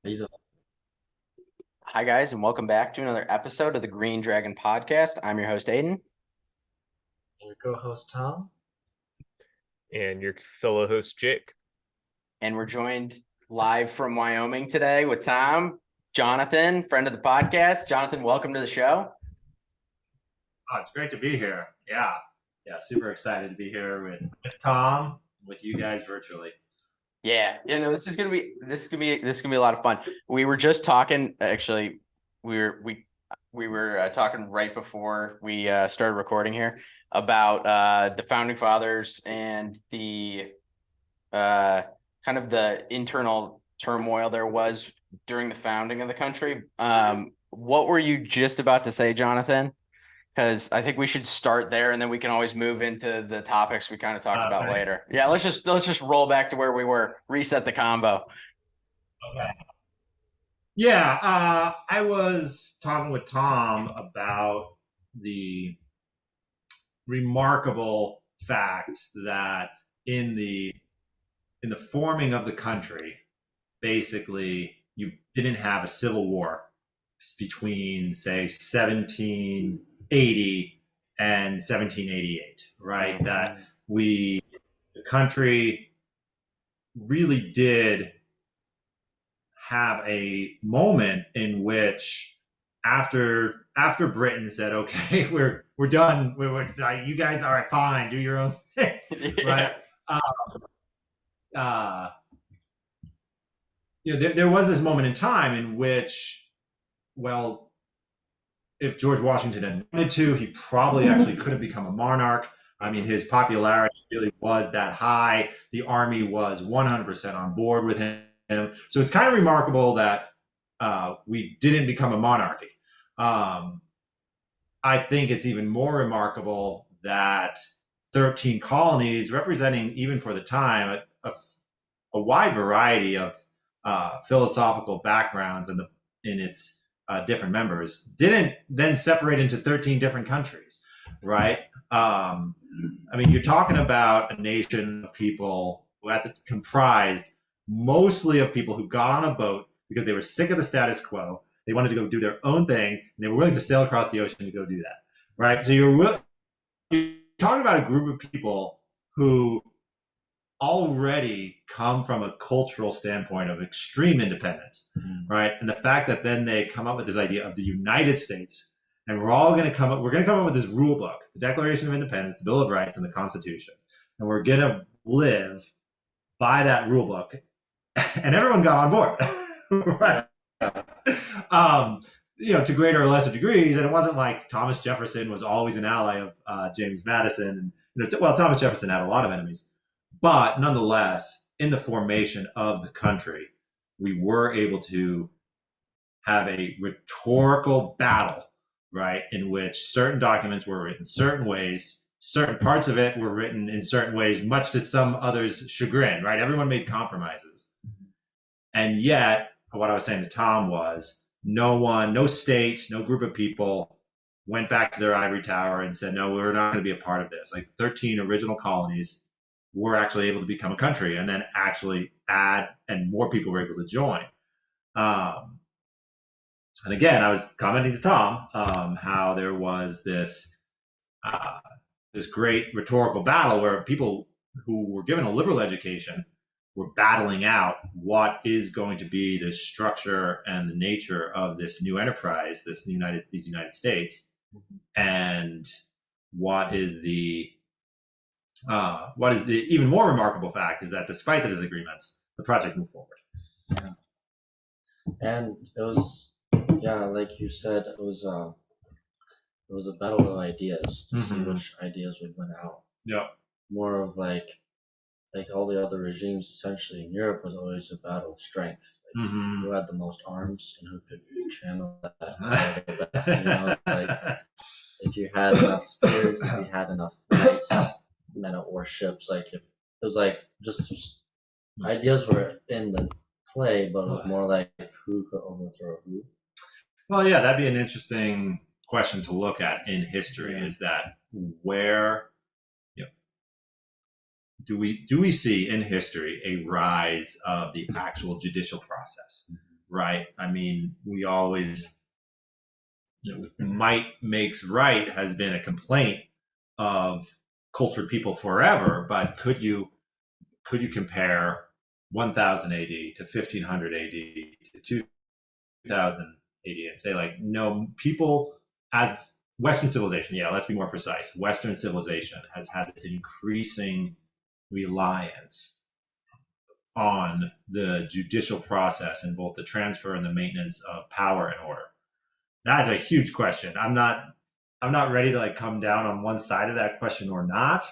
Either Hi, guys, and welcome back to another episode of the Green Dragon Podcast. I'm your host, Aiden. your co-host Tom. And your fellow host, Jake. And we're joined live from Wyoming today with Tom, Johnathan, friend of the podcast. Johnathan, welcome to the show. Oh, it's great to be here. Yeah. Super excited to be here with Tom, with you guys virtually. Yeah, this is gonna be a lot of fun. We were just talking. Actually, we were talking right before we started recording here about the founding fathers and the kind of the internal turmoil there was during the founding of the country. What were you just about to say, Johnathan? Because I think we should start there, and then we can always move into the topics we kind of talked about later. Yeah, let's just roll back to where we were, reset the combo. Okay. Yeah, I was talking with Tom about the remarkable fact that in the forming of the country, basically you didn't have a civil war between say 1780 and 1788, right? Mm-hmm. That the country really did have a moment in which after Britain said, okay, we're done. You guys are fine. Do your own thing, right? There was this moment in time in which, well, if George Washington had wanted to, he probably actually could have become a monarch. I mean, his popularity really was that high. The army was 100% on board with him. So it's kind of remarkable that we didn't become a monarchy. I think it's even more remarkable that 13 colonies, representing, even for the time, a wide variety of philosophical backgrounds in its different members, didn't then separate into 13 different countries, right? I mean, you're talking about a nation of people who comprised mostly of people who got on a boat because they were sick of the status quo. They wanted to go do their own thing, and they were willing to sail across the ocean to go do that, right? So you're talking about a group of people who already come from a cultural standpoint of extreme independence, right? And the fact that then they come up with this idea of the United States, and we're going to come up with this rule book, the Declaration of Independence, the Bill of Rights, and the Constitution, and we're going to live by that rule book, and everyone got on board, right? To greater or lesser degrees, and it wasn't like Thomas Jefferson was always an ally of James Madison, and Thomas Jefferson had a lot of enemies. But nonetheless, in the formation of the country, we were able to have a rhetorical battle, right, in which certain documents were written certain ways, certain parts of it were written in certain ways, much to some others' chagrin, right? Everyone made compromises. And yet, what I was saying to Tom was, no state, no group of people went back to their ivory tower and said, no, we're not going to be a part of this. Like 13 original colonies were actually able to become a country, and then actually add, and more people were able to join. And again, I was commenting to Tom how there was this great rhetorical battle where people who were given a liberal education were battling out what is going to be the structure and the nature of this new enterprise, these United States, and what is the even more remarkable fact is that despite the disagreements, the project moved forward. Yeah. And it was, like you said, it was a battle of ideas to see which ideas would win out. Yeah. More of like all the other regimes essentially in Europe was always a battle of strength. Like who had the most arms and who could channel that the best, like if you had enough spears, if you had enough knights, men of war ships, like if it was like just ideas were in the play, but it was more like who could overthrow who. Well, yeah, that'd be an interesting question to look at in history. Is that where do we see in history a rise of the actual judicial process, right? I mean, we always, might makes right has been a complaint of cultured people forever, but could you compare 1000 AD to 1500 AD to 2000 AD and say, like, no, people as Western civilization, let's be more precise, Western civilization has had this increasing reliance on the judicial process in both the transfer and the maintenance of power and order? That's a huge question. I'm not ready to like come down on one side of that question or not.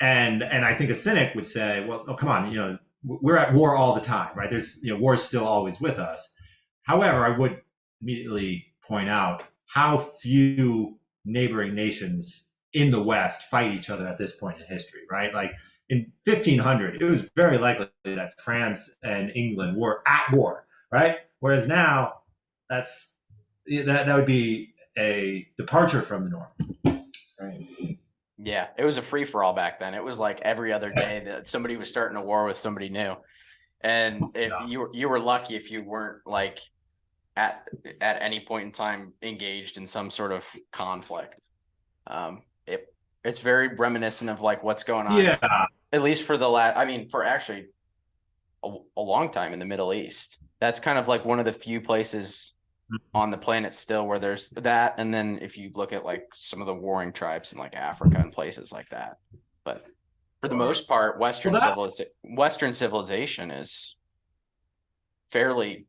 And I think a cynic would say, well, oh, come on, we're at war all the time, right? There's, war is still always with us. However, I would immediately point out how few neighboring nations in the West fight each other at this point in history, right? Like in 1500, it was very likely that France and England were at war, right? Whereas now, that would be a departure from the norm. Right. Yeah, it was a free for all back then. It was like every other day that somebody was starting a war with somebody new, and you were lucky if you weren't like at any point in time engaged in some sort of conflict. It's very reminiscent of like what's going on. Yeah. At least for for actually a long time in the Middle East. That's kind of like one of the few places on the planet still where there's that. And then if you look at like some of the warring tribes in like Africa and places like that, but for the most part, Western civilization is fairly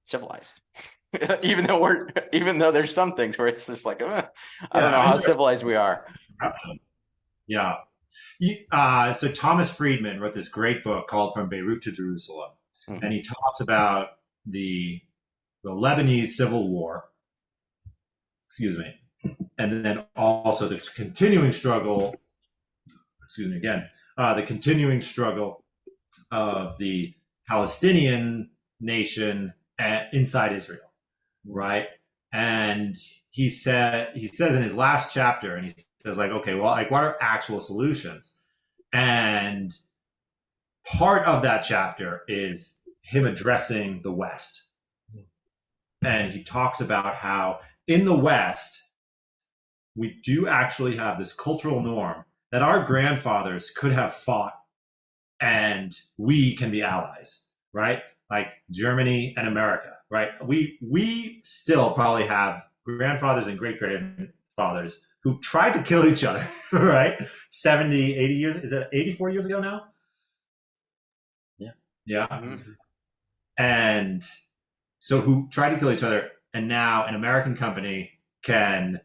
civilized. even though there's some things where it's just like, I don't know how civilized we are. Yeah. So Thomas Friedman wrote this great book called From Beirut to Jerusalem. Mm-hmm. And he talks about the Lebanese Civil War, and then also the continuing struggle, the continuing struggle of the Palestinian nation inside Israel, right? And he says in his last chapter, and he says like, okay, well, like what are actual solutions? And part of that chapter is him addressing the West. And he talks about how in the West, we do actually have this cultural norm that our grandfathers could have fought and we can be allies, right? Like Germany and America, right? We still probably have grandfathers and great-grandfathers who tried to kill each other, right? 70, 80 years, is it 84 years ago now? Yeah. Yeah. Mm-hmm. And so who tried to kill each other, and now an American company can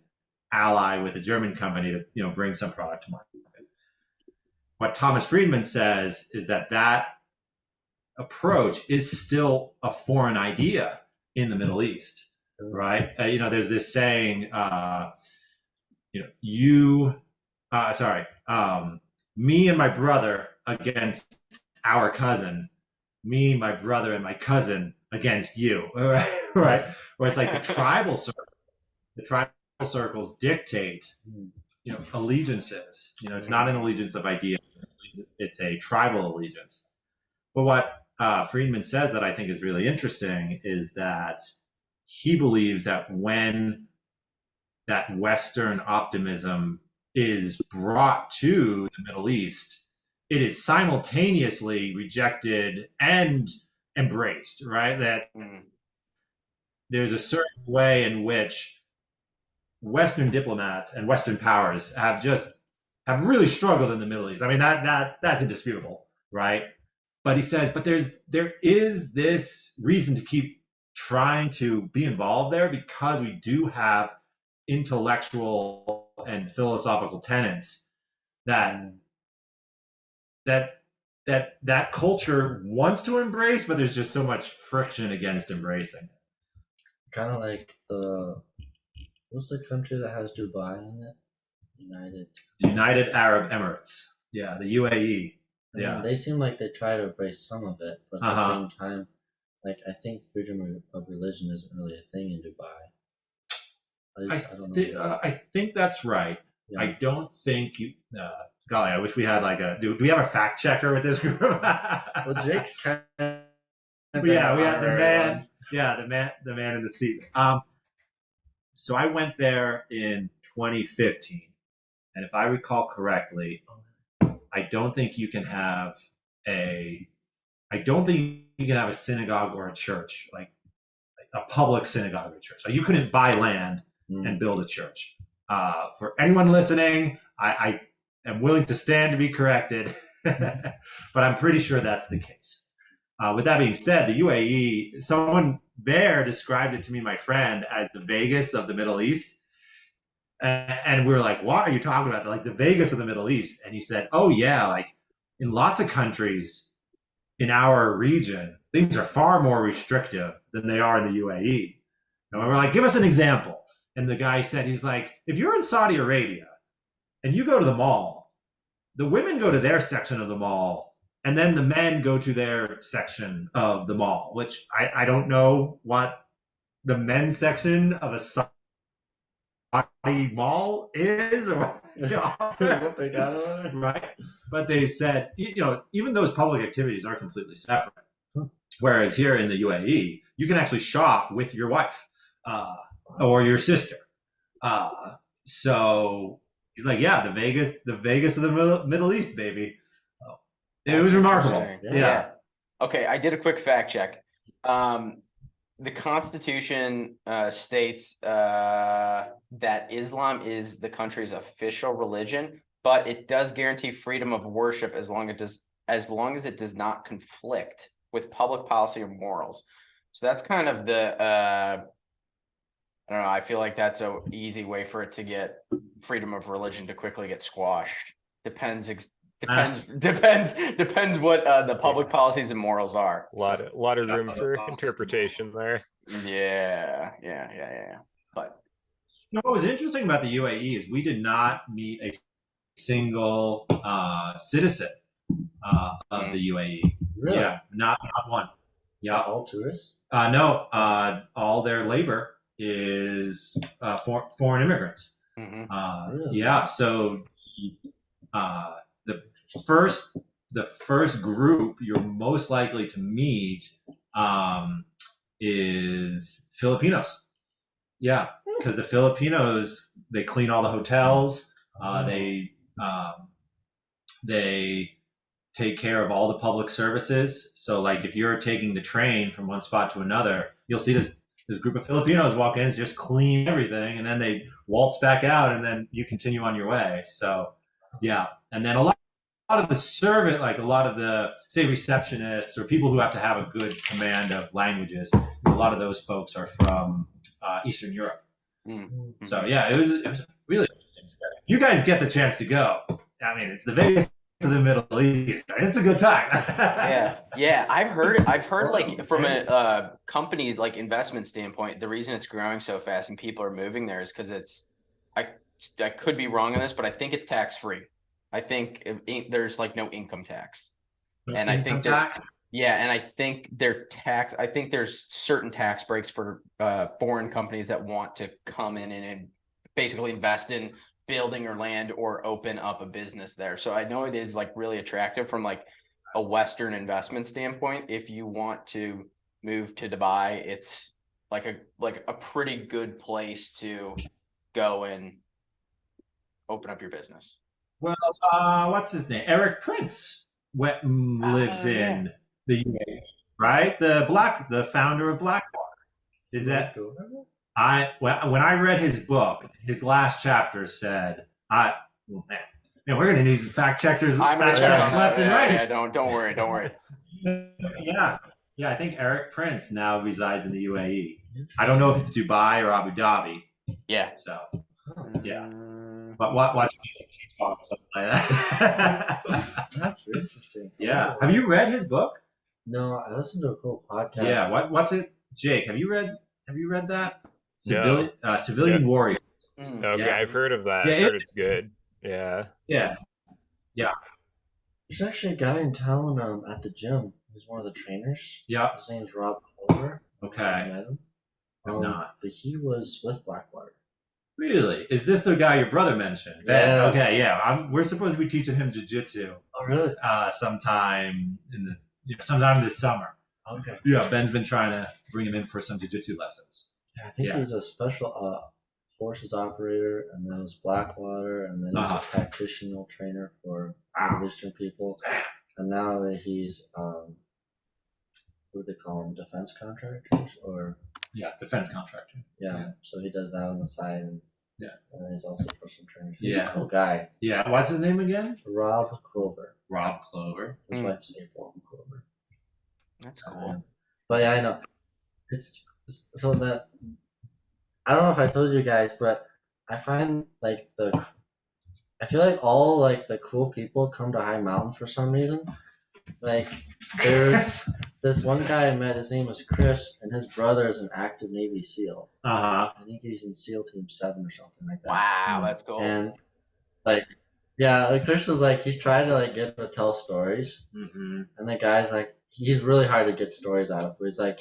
ally with a German company to bring some product to market. What Thomas Friedman says is that approach is still a foreign idea in the Middle East, right? There's this saying, me and my brother against our cousin, me, my brother, and my cousin against you, right? Where it's like the tribal circles dictate, allegiances. It's not an allegiance of ideas; it's a tribal allegiance. But what Friedman says that I think is really interesting is that he believes that when that Western optimism is brought to the Middle East, it is simultaneously rejected and embraced, right? That there's a certain way in which Western diplomats and Western powers have really struggled in the Middle East. I mean, that's indisputable, right? But he says, but there is this reason to keep trying to be involved there because we do have intellectual and philosophical tenets that culture wants to embrace, but there's just so much friction against embracing it. Kind of like what's the country that has Dubai in it? The United Arab Emirates. Yeah, the UAE. Yeah, they seem like they try to embrace some of it, but at the same time, like I think freedom of religion isn't really a thing in Dubai. I don't know. I think that's right. Yeah. I don't think golly, I wish we had like do we have a fact checker with this group? Well, Jake's kind of. Yeah, we had the man. Yeah, the man in the seat. So I went there in 2015, and if I recall correctly, I don't think you can have a synagogue or a church, like a public synagogue or church. So you couldn't buy land and build a church. For anyone listening, I am willing to stand to be corrected, but I'm pretty sure that's the case. With that being said, the UAE, someone there described it to me, my friend, as the Vegas of the Middle East. And we were like, what are you talking about? Like the Vegas of the Middle East. And he said, oh, yeah, like in lots of countries in our region, things are far more restrictive than they are in the UAE. And we're like, give us an example. And the guy said, he's like, if you're in Saudi Arabia and you go to the mall, the women go to their section of the mall, and then the men go to their section of the mall, which I don't know what the men's section of a Saudi mall is, or what they got over there. right? But they said, even those public activities are completely separate. Whereas here in the UAE, you can actually shop with your wife or your sister. So he's like, yeah, the Vegas of the Middle East, baby. It was remarkable. Yeah. Okay, I did a quick fact check. The Constitution states that Islam is the country's official religion, but it does guarantee freedom of worship as long as it does not conflict with public policy or morals. So that's kind of the I don't know. I feel like that's an easy way for it to get freedom of religion to quickly get squashed. Depends what the public policies and morals are. A lot of room for interpretation there. Yeah. But what was interesting about the UAE is we did not meet a single citizen of the UAE. Really? Yeah, not one. Yeah, all tourists? No, all their labor is foreign immigrants. Mm-hmm. Yeah, so the first group you're most likely to meet is Filipinos. Yeah, because the Filipinos, they clean all the hotels. They take care of all the public services. So like if you're taking the train from one spot to another, you'll see this group of Filipinos walk in, just clean everything, and then they waltz back out, and then you continue on your way. So yeah, and then a lot of the servant, like a lot of the, say, receptionists or people who have to have a good command of languages, a lot of those folks are from Eastern Europe. Mm-hmm. So yeah, it was really interesting. If you guys get the chance to go, I mean, it's the Vegas to the Middle East. It's a good time. yeah. I've heard like from a company like investment standpoint, the reason it's growing so fast and people are moving there is because I could be wrong on this, but I think it's tax free. I think there's like no income tax, and I think and I think I think there's certain tax breaks for foreign companies that want to come in and basically invest in building or land or open up a business there. So I know it is like really attractive from like a Western investment standpoint. If you want to move to Dubai, it's like a pretty good place to go and open up your business. Well, what's his name? Eric Prince lives in the UAE, right? The founder of Blackwater. Is that? When I read his book, his last chapter said, man, we're gonna need some fact checkers left and right. Yeah, don't worry. Yeah, I think Eric Prince now resides in the UAE. I don't know if it's Dubai or Abu Dhabi. Yeah. So, yeah. But watch me talk something like that. That's very interesting. Yeah. Have you read his book? No, I listened to a cool podcast. Yeah. What's it? Jake, have you read that? No. Civilian Warrior. Okay, yeah. I've heard of that. Yeah, I've heard it's good. Yeah. There's actually a guy in town at the gym. He's one of the trainers. Yeah. His name's Rockefeller. Okay. I met him. I'm not. But he was with Blackwater. Really? Is this the guy your brother mentioned? Yeah. Okay, yeah. We're supposed to be teaching him jiu-jitsu Oh, really? sometime sometime this summer. Okay. Yeah, Ben's been trying to bring him in for some jiu-jitsu lessons. Yeah, I think he's a special forces operator, and then was Blackwater, and then he's a practitioner trainer for Middle Eastern people. And now he's what do they call them? Defense contractors, or defense contractor. Yeah, so he does that on the side, and he's also personal trainer. He's a cool guy. Yeah, what's his name again? Rob Clover. Rob Clover. His wife's April Clover. That's cool. But yeah, I know. It's so that I don't know if I told you guys, but I find I feel like all like the cool people come to High Mountain for some reason. Like there's this one guy I met, his name was Chris, and his brother is an active Navy SEAL. I think he's in SEAL Team 7 or something like that. Wow, that's cool. And Chris was like, he's trying to get him to tell stories, and the guy's like, he's really hard to get stories out of. But he's like,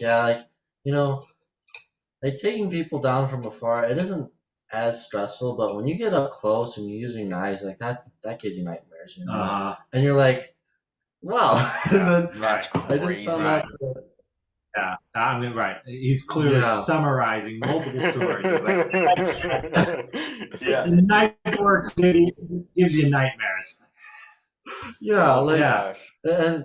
taking people down from afar, it isn't as stressful, but when you get up close and you're using knives like that gives you nightmares, And you're like, wow. And then that's crazy. I just found out Yeah, I mean, right. He's clearly summarizing multiple stories. It's like, the knife works, it gives you nightmares. And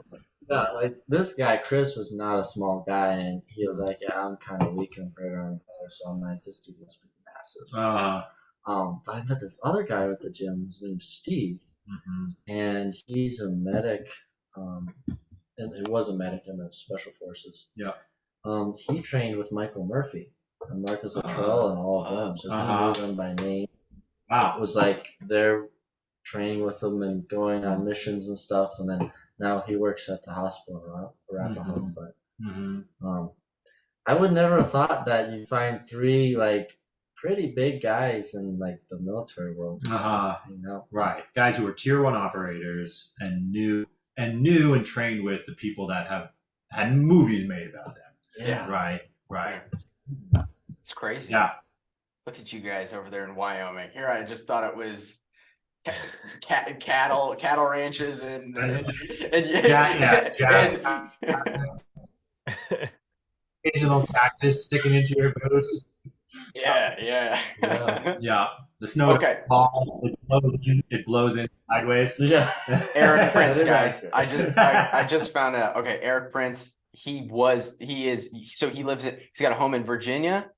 this guy Chris was not a small guy, and he was like, I'm kind of weak compared to him, so I'm like, this dude must be massive. But I met this other guy at the gym. His name's Steve, and he's a medic. And it was a medic in the special forces. He trained with Michael Murphy and Marcus Luttrell and all of them, so he knew them by name. It was like they're training with them and going on missions and stuff, and then now he works at the hospital or at the home. But I would never have thought that you'd find three pretty big guys in the military world. Right, guys who are tier 1 operators and knew and trained with the people that have had movies made about them. Right. It's crazy. Look at you guys over there in Wyoming. Here, I just thought it was cattle ranches and occasional cactus sticking into your boots. Yeah. The snow it blows in sideways. Eric Prince, guys. I just found out. Okay, Eric Prince. He's got a home in Virginia,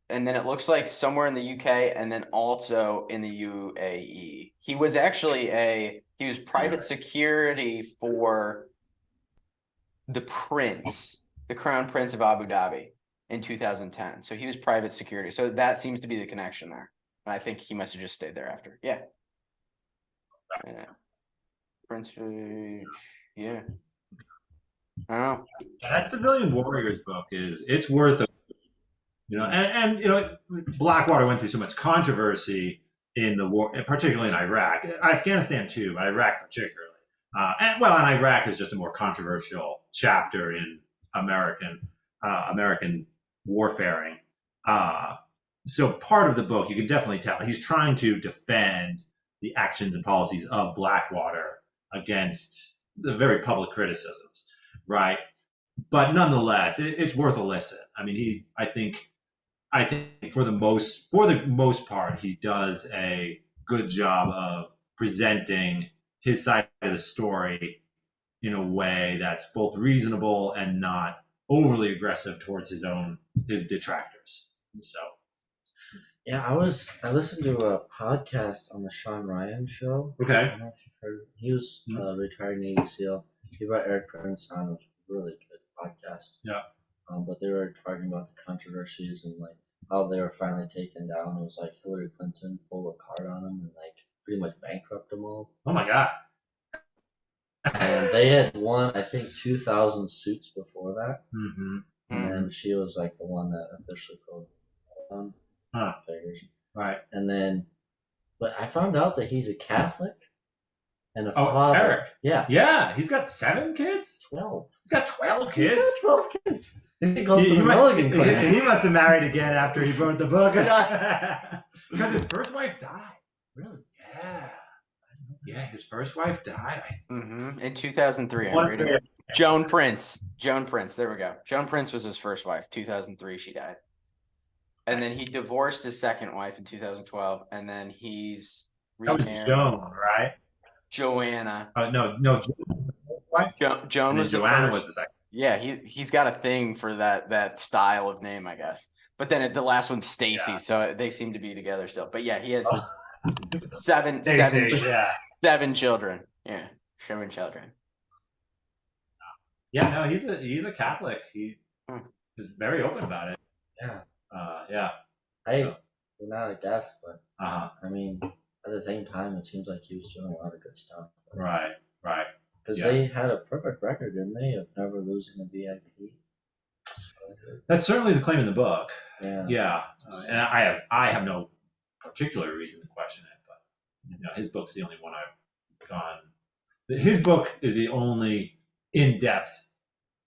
and then it looks like somewhere in the UK, and then also in the UAE. He was actually he was private security for the Crown Prince of Abu Dhabi in 2010. So he was private security. So that seems to be the connection there. And I think he must have just stayed there after. Prince, I don't know. That Civilian Warriors book it's worth it. Blackwater went through so much controversy in the war, particularly in Iraq, Afghanistan too, but Iraq particularly. And Iraq is just a more controversial chapter in American warfaring. So part of the book, you can definitely tell he's trying to defend the actions and policies of Blackwater against the very public criticisms, right? But nonetheless, it's worth a listen. I mean, I think for the most part, he does a good job of presenting his side of the story in a way that's both reasonable and not overly aggressive towards his detractors. So. Yeah, I listened to a podcast on the Sean Ryan show. Okay. I don't know if you've heard. He was a retired Navy SEAL. He brought Eric Prince on. It was a really good podcast. But they were talking about the controversies and how they were finally taken down. It was Hillary Clinton pulled a card on them and pretty much bankrupt them all. Oh my God. And they had won, I think, 2,000 suits before that. And then she was the one that officially closed on. Figures. Right. And then, but I found out that he's a Catholic and a father. Eric. Yeah, he's got 7 kids? 12. He's got 12 kids? 12 kids. He goes to the Mulligan clan. He must have married again after he wrote the book. Because his first wife died. Really? Yeah. Yeah, his first wife died. In 2003. I want to say Joan Prince. There we go. Joan Prince was his first wife. 2003, she died. And then he divorced his second wife in 2012. And then he's that was remarried. Joan, right? Joanna. No, wife. Joan And then was the Joanna first. was the second. Yeah, he's got a thing for that style of name, I guess. But then the last one's Stacy, Yeah. so they seem to be together still. But yeah, he has Oh. seven children. Yeah, 7 children. Yeah, no, he's a Catholic. He is very open about it. Yeah. Yeah. You're not a guest, but Uh-huh. I mean, at the same time, it seems like he was doing a lot of good stuff. Right. Because they had a perfect record, didn't they, of never losing a VIP? That's certainly the claim in the book. Yeah. And I have no particular reason to question it, but his book's the only one I've gone. His book is the only in-depth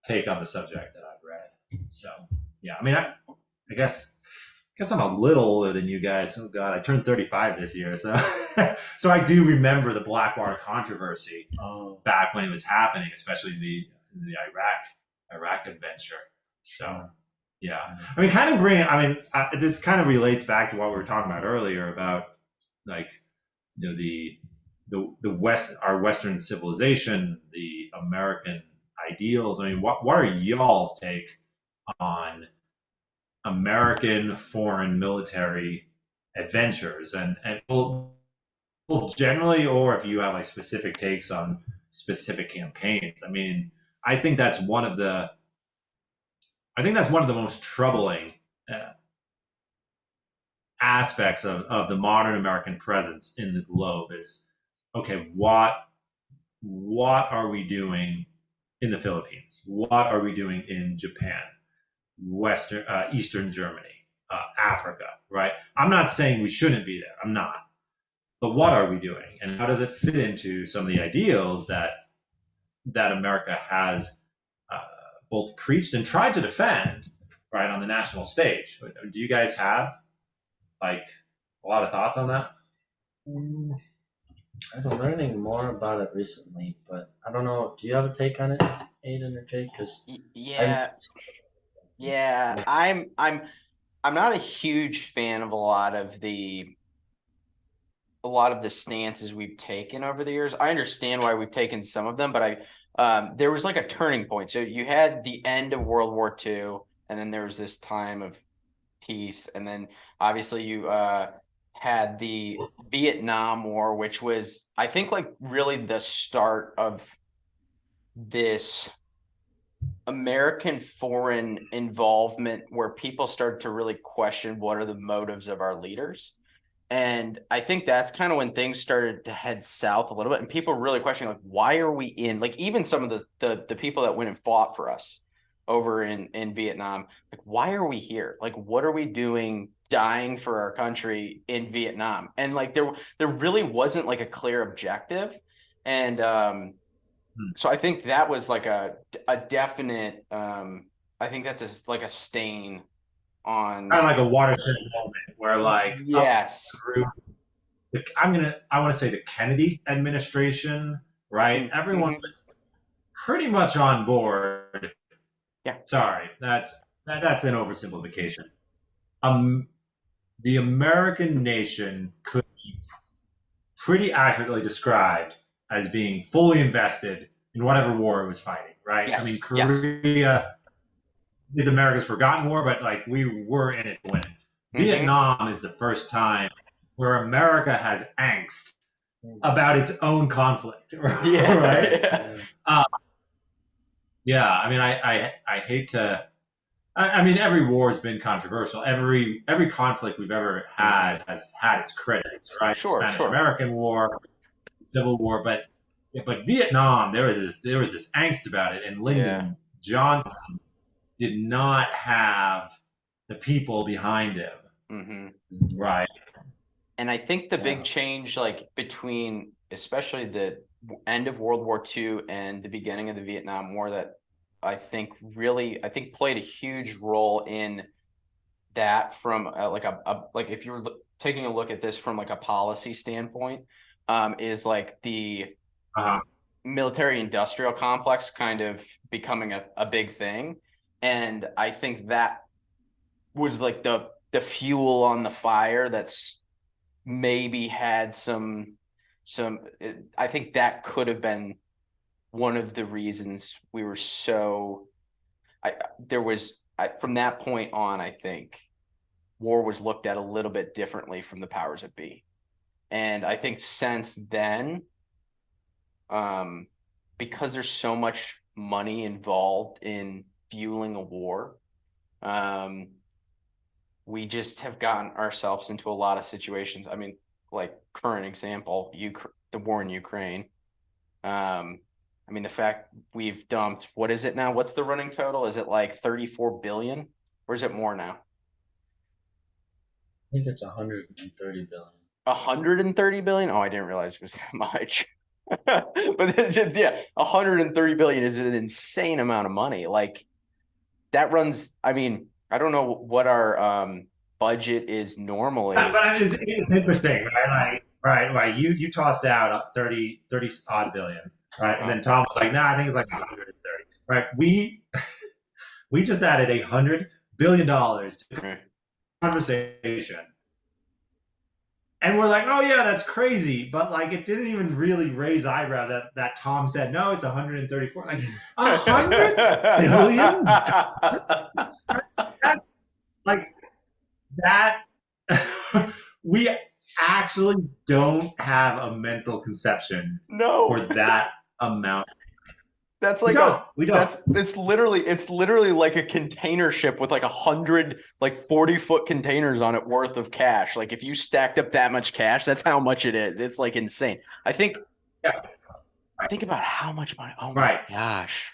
take on the subject that I've read. So yeah, I mean, I guess I'm a little older than you guys. Oh God, I turned 35 this year, so so I do remember the Blackwater controversy back when it was happening, especially the Iraq adventure. So yeah, I mean, this kind of relates back to what we were talking about earlier about like the West, our Western civilization, the American ideals. I mean, what are y'all's take on American foreign military adventures and well, generally, or if you have like specific takes on specific campaigns? I mean, I think that's one of the most troubling aspects of the modern American presence in the globe is, okay, what are we doing in the Philippines? What are we doing in Japan, Eastern Germany, Africa, right? I'm not saying we shouldn't be there. I'm not. But what are we doing? And how does it fit into some of the ideals that America has both preached and tried to defend, right, on the national stage? Do you guys have like a lot of thoughts on that? I've been learning more about it recently, but I don't know. Do you have a take on it, Aiden or Jake? Because I'm not a huge fan of a lot of the stances we've taken over the years. I understand why we've taken some of them, but there was like a turning point. So you had the end of World War II, and then there was this time of peace, and then obviously you had the Vietnam War, which was, I think, like really the start of this American foreign involvement where people started to really question what are the motives of our leaders. And I think that's kind of when things started to head south a little bit, and people were really questioning, like, why are we in, like, even some of the people that went and fought for us over in Vietnam, like, why are we here? Like, what are we doing dying for our country in Vietnam? And like there really wasn't like a clear objective. And so I think that was like a definite I think that's like a stain on, kind of like a watershed moment where like yes, I want to say the Kennedy administration, right? Everyone was pretty much on board. Yeah. Sorry, that's an oversimplification. The American nation could be pretty accurately described as being fully invested in whatever war it was fighting, right? Yes. I mean, Korea is America's forgotten war, but like we were in it to win. Vietnam is the first time where America has angst about its own conflict, right? Yeah. I mean, I hate to. I mean, every war has been controversial. Every conflict we've ever had has had its critics, right? Spanish-American War, Civil War, but Vietnam, there was this angst about it, and Lyndon Johnson did not have the people behind him, right? And I think the big change, like between especially the end of World War II and the beginning of the Vietnam War, that I think played a huge role in that from like if you were taking a look at this from like a policy standpoint, is like the military industrial complex kind of becoming a big thing. And I think that was like the fuel on the fire that's maybe had some I think that could have been one of the reasons we were so from that point on, I think war was looked at a little bit differently from the powers that be. And I think since then, because there's so much money involved in fueling a war, we just have gotten ourselves into a lot of situations. I mean, like current example, the war in Ukraine. I mean, the fact we've dumped, what is it now? What's the running total? Is it like 34 billion or is it more now? I think it's 130 billion. 130 billion? Oh, I didn't realize it was that much. But yeah, 130 billion is an insane amount of money. Like that runs, I mean, I don't know what our budget is normally. But I mean, it's interesting, right? Right. You tossed out 30 odd billion, right? And then Tom was like, "No, I think it's like 130." Right? We just added $100 billion to the conversation, and we're like, "Oh yeah, that's crazy," but like it didn't even really raise eyebrows that Tom said, "No, it's 134." Like $100 billion. That's like that. We actually don't have a mental conception for that amount. That's like we don't. It's literally like a container ship with like 100 like 40-foot containers on it worth of cash. Like if you stacked up that much cash, that's how much it is. It's like insane. I think. Yeah. Think about how much money. Oh my gosh.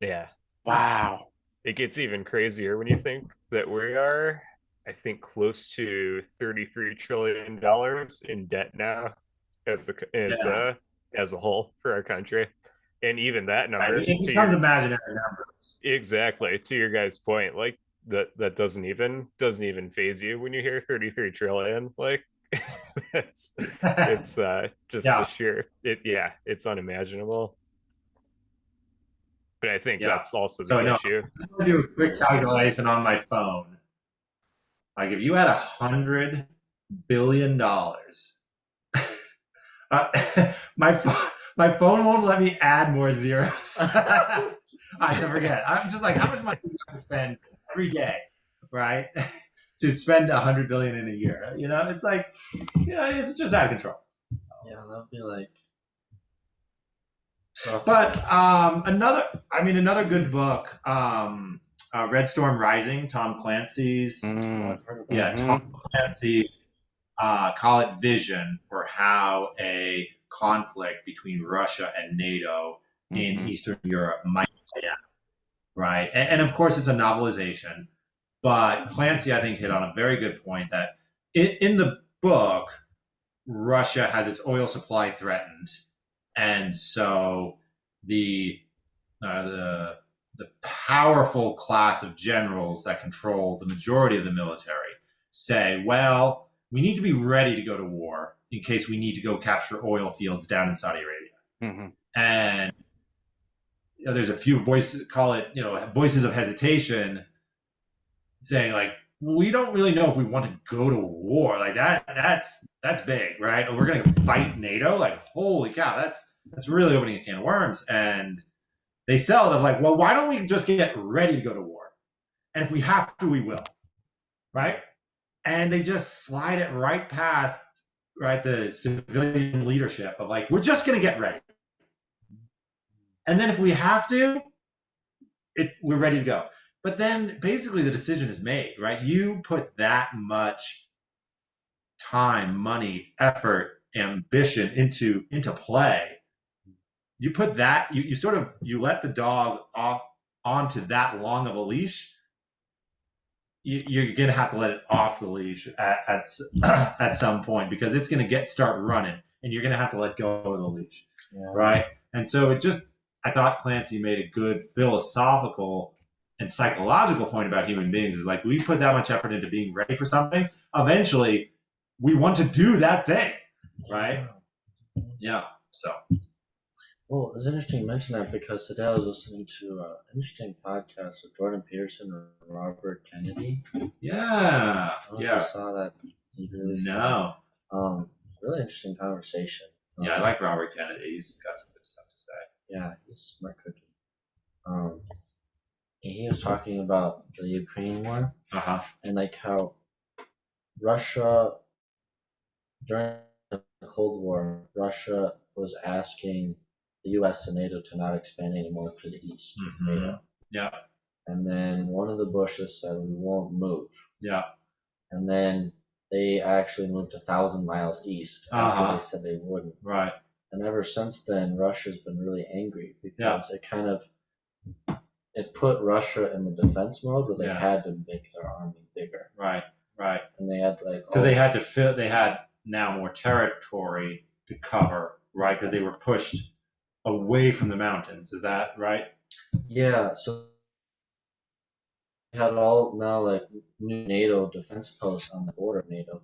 Yeah. Wow. It gets even crazier when you think that we are, I think, close to $33 trillion in debt now as a whole for our country. And even that number, it becomes imaginary numbers. Exactly. To your guys' point, like that doesn't even phase you when you hear 33 trillion. Like it's just the sheer it's unimaginable. But I think that's also the issue. I'm going to do a quick calculation on my phone. Like if you had $100 billion, my phone won't let me add more zeros. I forget. I'm just like, how much money do you have to spend every day, right? To spend $100 billion in a year. You know, it's like, it's just out of control. Yeah, that'd be like. But another good book, Red Storm Rising, Tom Clancy's. Tom Clancy's call it vision for how a conflict between Russia and NATO in Eastern Europe might play out, right? And of course, it's a novelization, but Clancy, I think, hit on a very good point that in the book, Russia has its oil supply threatened, and so the powerful class of generals that control the majority of the military say, well, we need to be ready to go to war in case we need to go capture oil fields down in Saudi Arabia. And there's a few voices, call it, voices of hesitation, saying like, we don't really know if we want to go to war. Like that's big, right? Or we're going to fight NATO. Like, holy cow, that's really opening a can of worms. And they sell it of like, well, why don't we just get ready to go to war? And if we have to, we will, right? And they just slide it right past, right, the civilian leadership of like, we're just going to get ready. And then if we have to, we're ready to go. But then basically the decision is made, right? You put that much time, money, effort, ambition into play. You put that, you let the dog off onto that long of a leash. You're going to have to let it off the leash at some point, because it's going to start running, and you're going to have to let go of the leash, right? And so I thought Clancy made a good philosophical and psychological point about human beings is like we put that much effort into being ready for something. Eventually, we want to do that thing, right? Yeah. So. Well, it's interesting you mention that because today I was listening to an interesting podcast with Jordan Peterson and Robert Kennedy. Yeah. I don't know if you saw that. No. Really interesting conversation. Yeah, I like Robert Kennedy. He's got some good stuff to say. Yeah, he's a smart cookie. He was talking about the Ukraine war and like how Russia during the Cold War, Russia was asking the U.S. and NATO to not expand anymore to the east with NATO. Yeah. And then one of the Bushes said, we won't move. Yeah. And then they actually moved 1,000 miles east after they said they wouldn't. Right. And ever since then, Russia's been really angry because it put Russia in the defense mode where they had to make their army bigger. Right. Right. And they had because they had to they had now more territory to cover, right? Because they were pushed away from the mountains. Is that right? Yeah. So they had all now like new NATO defense posts on the border of NATO.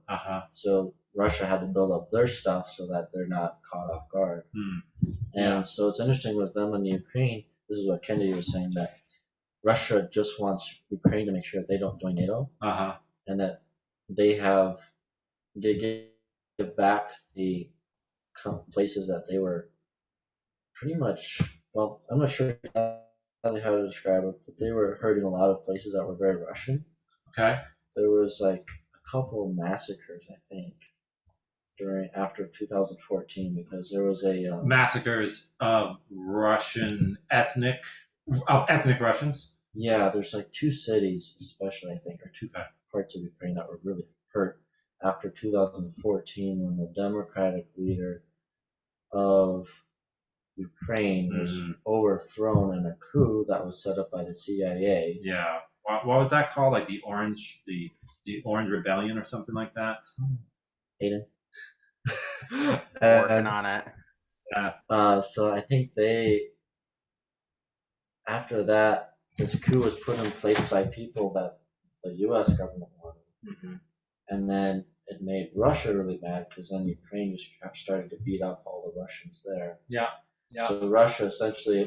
So Russia had to build up their stuff so that they're not caught off guard. And so it's interesting with them in the Ukraine. This is what Kennedy was saying, that Russia just wants Ukraine to make sure that they don't join NATO, and that they give back the places that they were pretty much, well, I'm not sure exactly how to describe it, but they were hurting a lot of places that were very Russian. Okay. There was like a couple of massacres, I think, after 2014, because there was a massacres of ethnic Russians. Yeah, there's like two cities, especially I think, or two parts of Ukraine that were really hurt after 2014 when the Democratic leader of Ukraine was overthrown in a coup that was set up by the CIA. Yeah. What was that called? Like the Orange Rebellion or something like that? Hayden. Working on it. So I think after that, this coup was put in place by people that the U.S. government wanted. And then it made Russia really mad because then Ukraine just started to beat up all the Russians there. Yeah. So Russia essentially,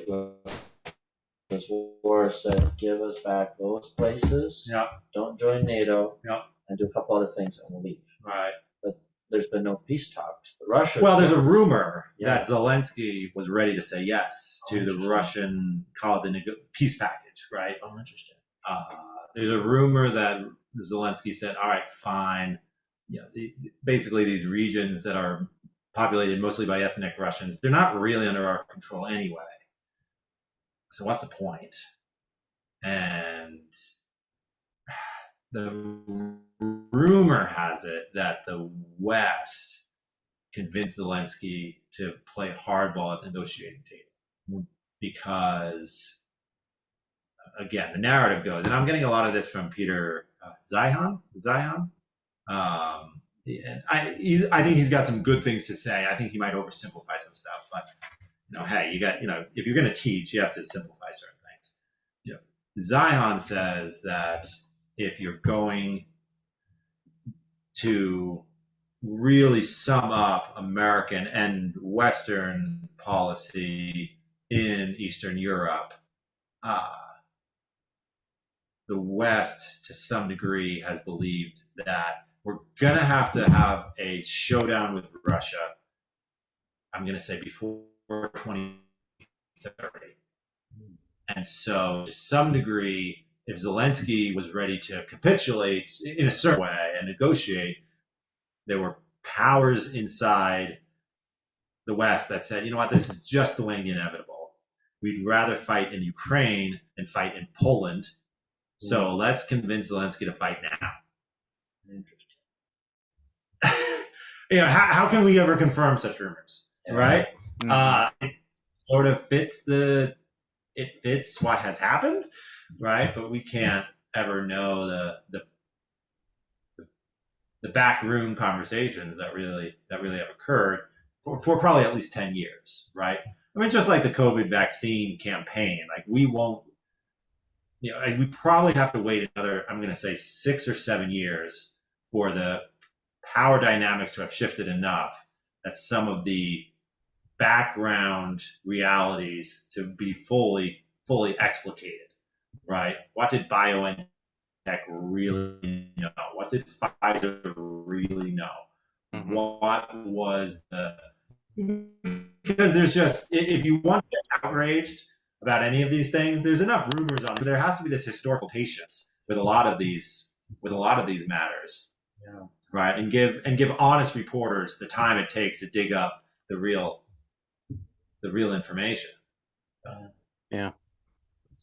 this war said, give us back those places. Yeah. Don't join NATO. Yeah. And do a couple other things and we'll leave. Right. But there's been no peace talks. But Russia. Well, there's a rumor that Zelensky was ready to say yes to the Russian, call it the peace package, right? Oh, interesting. There's a rumor that Zelensky said, all right, fine. Basically these regions that are populated mostly by ethnic Russians, they're not really under our control anyway. So what's the point? And the rumor has it that the West convinced Zelensky to play hardball at the negotiating table. Because, again, the narrative goes, and I'm getting a lot of this from Peter Zeihan. And I think he's got some good things to say. I think he might oversimplify some stuff, but hey, if you're going to teach, you have to simplify certain things. Zeihan says that if you're going to really sum up American and Western policy in Eastern Europe, the West, to some degree, has believed that we're going to have a showdown with Russia, I'm going to say before 2030. And so, to some degree, if Zelensky was ready to capitulate in a certain way and negotiate, there were powers inside the West that said, you know what, this is just delaying the inevitable. We'd rather fight in Ukraine than fight in Poland. So let's convince Zelensky to fight now. Interesting. How can we ever confirm such rumors, right? It sort of fits what has happened, right? But we can't ever know the backroom conversations that really have occurred for probably at least 10 years, right? I mean, just like the COVID vaccine campaign, like we won't we probably have to wait another, I'm going to say 6 or 7 years for the power dynamics to have shifted enough that some of the background realities to be fully explicated, right? What did BioNTech really know? What did Pfizer really know? Mm-hmm. What was because there's just, if you want to get outraged about any of these things, there's enough rumors on there has to be this historical patience with a lot of these matters. Yeah. Right. And give honest reporters the time it takes to dig up the real information. Yeah.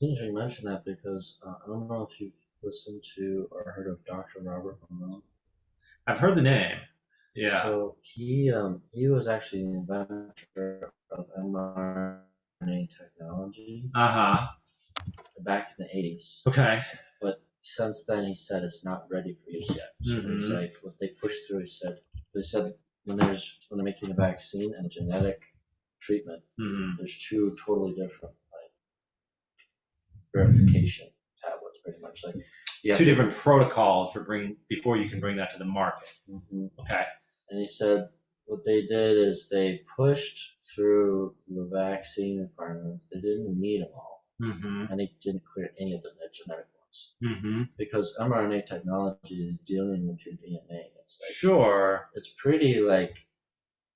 It's interesting you mention that because I don't know if you've listened to or heard of Dr. Robert Malone. I've heard the name. Yeah. So he was actually the inventor of MRNA technology. Back in the 80s. Okay. But since then, he said it's not ready for use yet. So he's like, what they pushed through, they said when they're making a vaccine and genetic treatment, there's two totally different verification tablets, pretty much. Like you have two different protocols before you can bring that to the market. Okay. And he said what they did is they pushed through the vaccine requirements. They didn't meet them all, and they didn't clear any of the genetic ones. Because mRNA technology is dealing with your DNA. It's like, sure. It's pretty like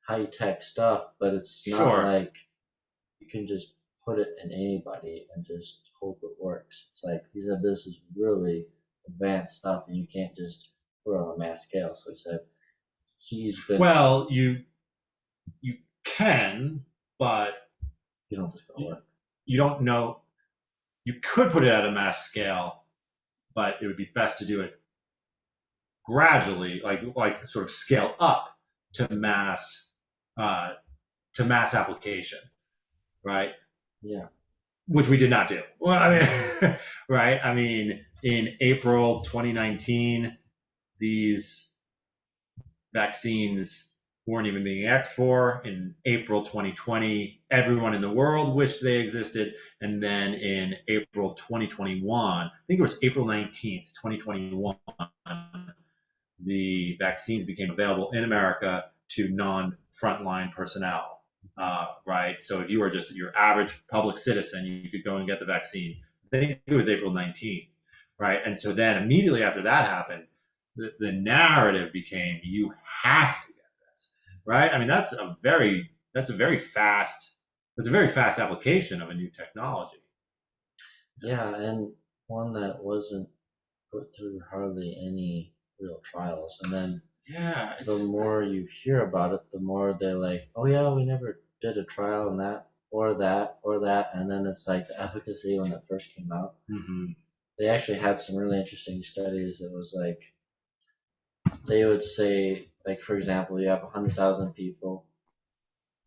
high tech stuff, but it's not like you can just put it in anybody and just hope it works. It's like he said this is really advanced stuff, and you can't just put it on a mass scale. So he said he's been you can, but you don't know if it's gonna work. You don't know. You could put it at a mass scale, but it would be best to do it gradually, like sort of scale up to mass application, right? Yeah. Which we did not do. Well, I mean, right? I mean, in April 2019, these vaccines weren't even being asked for. In April 2020, everyone in the world wished they existed. And then in April 2021, I think it was April 19th, 2021, the vaccines became available in America to non-frontline personnel. Right? So if you were just your average public citizen, you could go and get the vaccine. I think it was April 19th, right? And so then immediately after that happened, the narrative became you have to get this, right? I mean, that's a very fast application of a new technology. Yeah, and one that wasn't put through hardly any real trials. And then the more you hear about it, the more they're like, oh yeah, we never did a trial on that or that or that. And then it's like the efficacy when it first came out. They actually had some really interesting studies. It was like they would say, like, for example, you have 100,000 people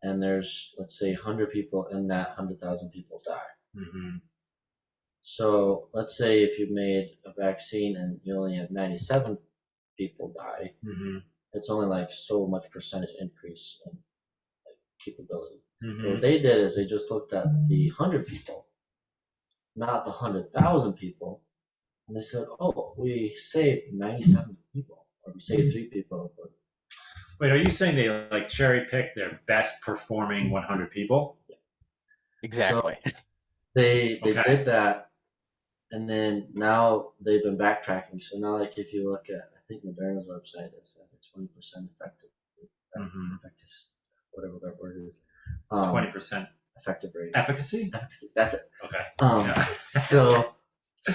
and there's, let's say, 100 people in that 100,000 people die. So let's say if you made a vaccine and you only have 97 people die, it's only like so much percentage increase in like capability. What they did is they just looked at the 100 people, not the 100,000 people, and they said, oh, we saved 97 people, or we saved 3 people. Wait, are you saying they like cherry picked their best performing 100 people? Yeah. Exactly. So they did that, and then now they've been backtracking. So now, like, if you look at, I think Moderna's website, it's like a 20% effective, whatever that word is. 20% effective rate. Efficacy? Efficacy. That's it. Okay. So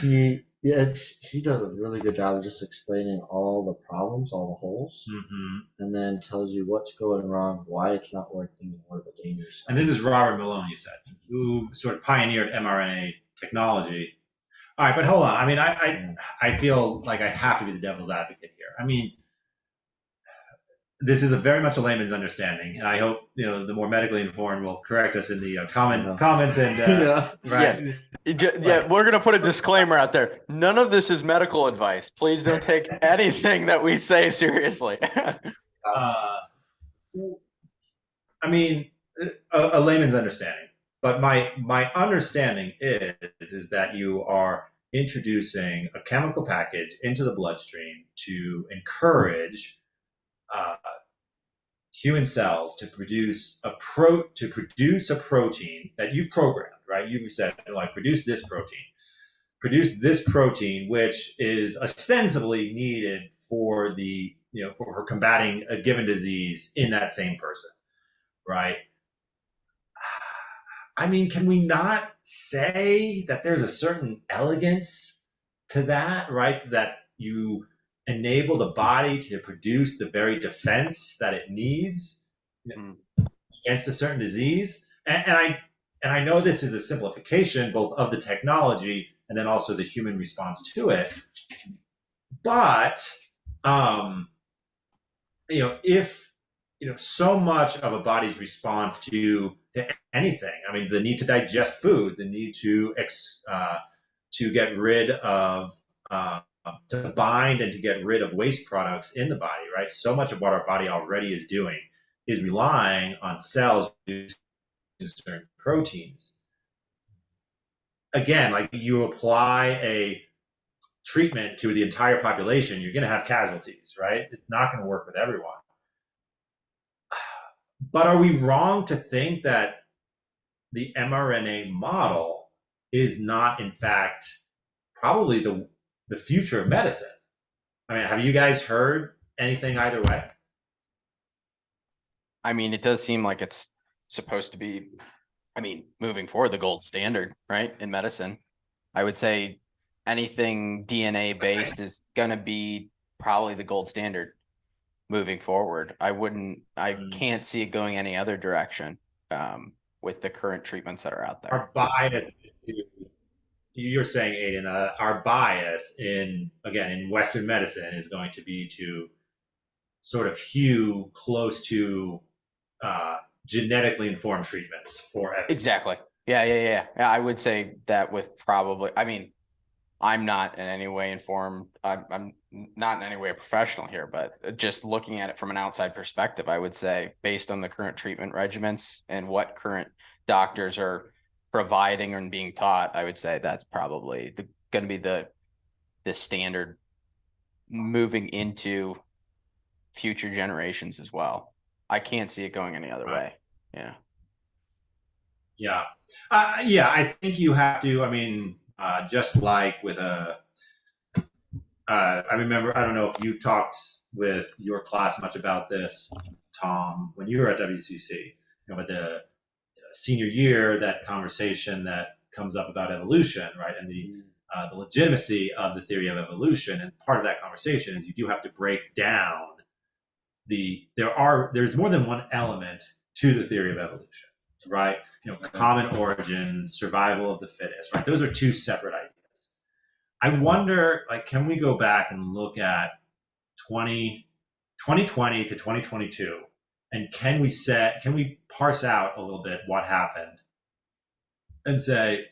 he does a really good job of just explaining all the problems, all the holes, and then tells you what's going wrong, why it's not working, and what are the dangers. And this is Robert Malone, you said, who sort of pioneered mRNA technology. All right, but hold on. I mean, I feel like I have to be the devil's advocate here. I mean, this is very much a layman's understanding, and I hope the more medically informed will correct us in the comments and right. Yes. We're gonna put a disclaimer out there. None of this is medical advice. Please don't take anything that we say seriously. I mean, a layman's understanding, but my understanding is that you are introducing a chemical package into the bloodstream to encourage human cells to produce a protein that you programmed, right? You said, like, produce this protein, which is ostensibly needed for for combating a given disease in that same person, right? I mean, can we not say that there's a certain elegance to that, right? That you enable the body to produce the very defense that it needs against a certain disease. And I know this is a simplification both of the technology and then also the human response to it. But if so much of a body's response to anything, I mean, the need to digest food, the need to get rid of to bind and to get rid of waste products in the body, right? So much of what our body already is doing is relying on cells producing certain proteins. Again, like, you apply a treatment to the entire population, you're going to have casualties, right? It's not going to work with everyone. But are we wrong to think that the mRNA model is not, in fact, probably the future of medicine? I mean, have you guys heard anything either way? I mean, it does seem like it's supposed to be, moving forward, the gold standard, right, in medicine. I would say anything DNA based is going to be probably the gold standard moving forward. I can't see it going any other direction with the current treatments that are out there. Our bias, you're saying, Aiden, our bias in Western medicine is going to be to sort of hew close to genetically informed treatments for everything. Exactly. Yeah. I would say that with probably, I'm not in any way informed. I'm not in any way a professional here, but just looking at it from an outside perspective, I would say, based on the current treatment regimens and what current doctors are providing and being taught, I would say that's probably going to be the standard moving into future generations as well. I can't see it going any other way. Yeah. I think you have to. Just like with I remember, I don't know if you talked with your class much about this, Tom, when you were at WCC, with the senior year, that conversation that comes up about evolution, right? And the legitimacy of the theory of evolution. And part of that conversation is you do have to break down there's more than one element to the theory of evolution, right? Common origin, survival of the fittest, right? Those are two separate ideas. I wonder, can we go back and look at 2020 to 2022, and can we parse out a little bit what happened and say,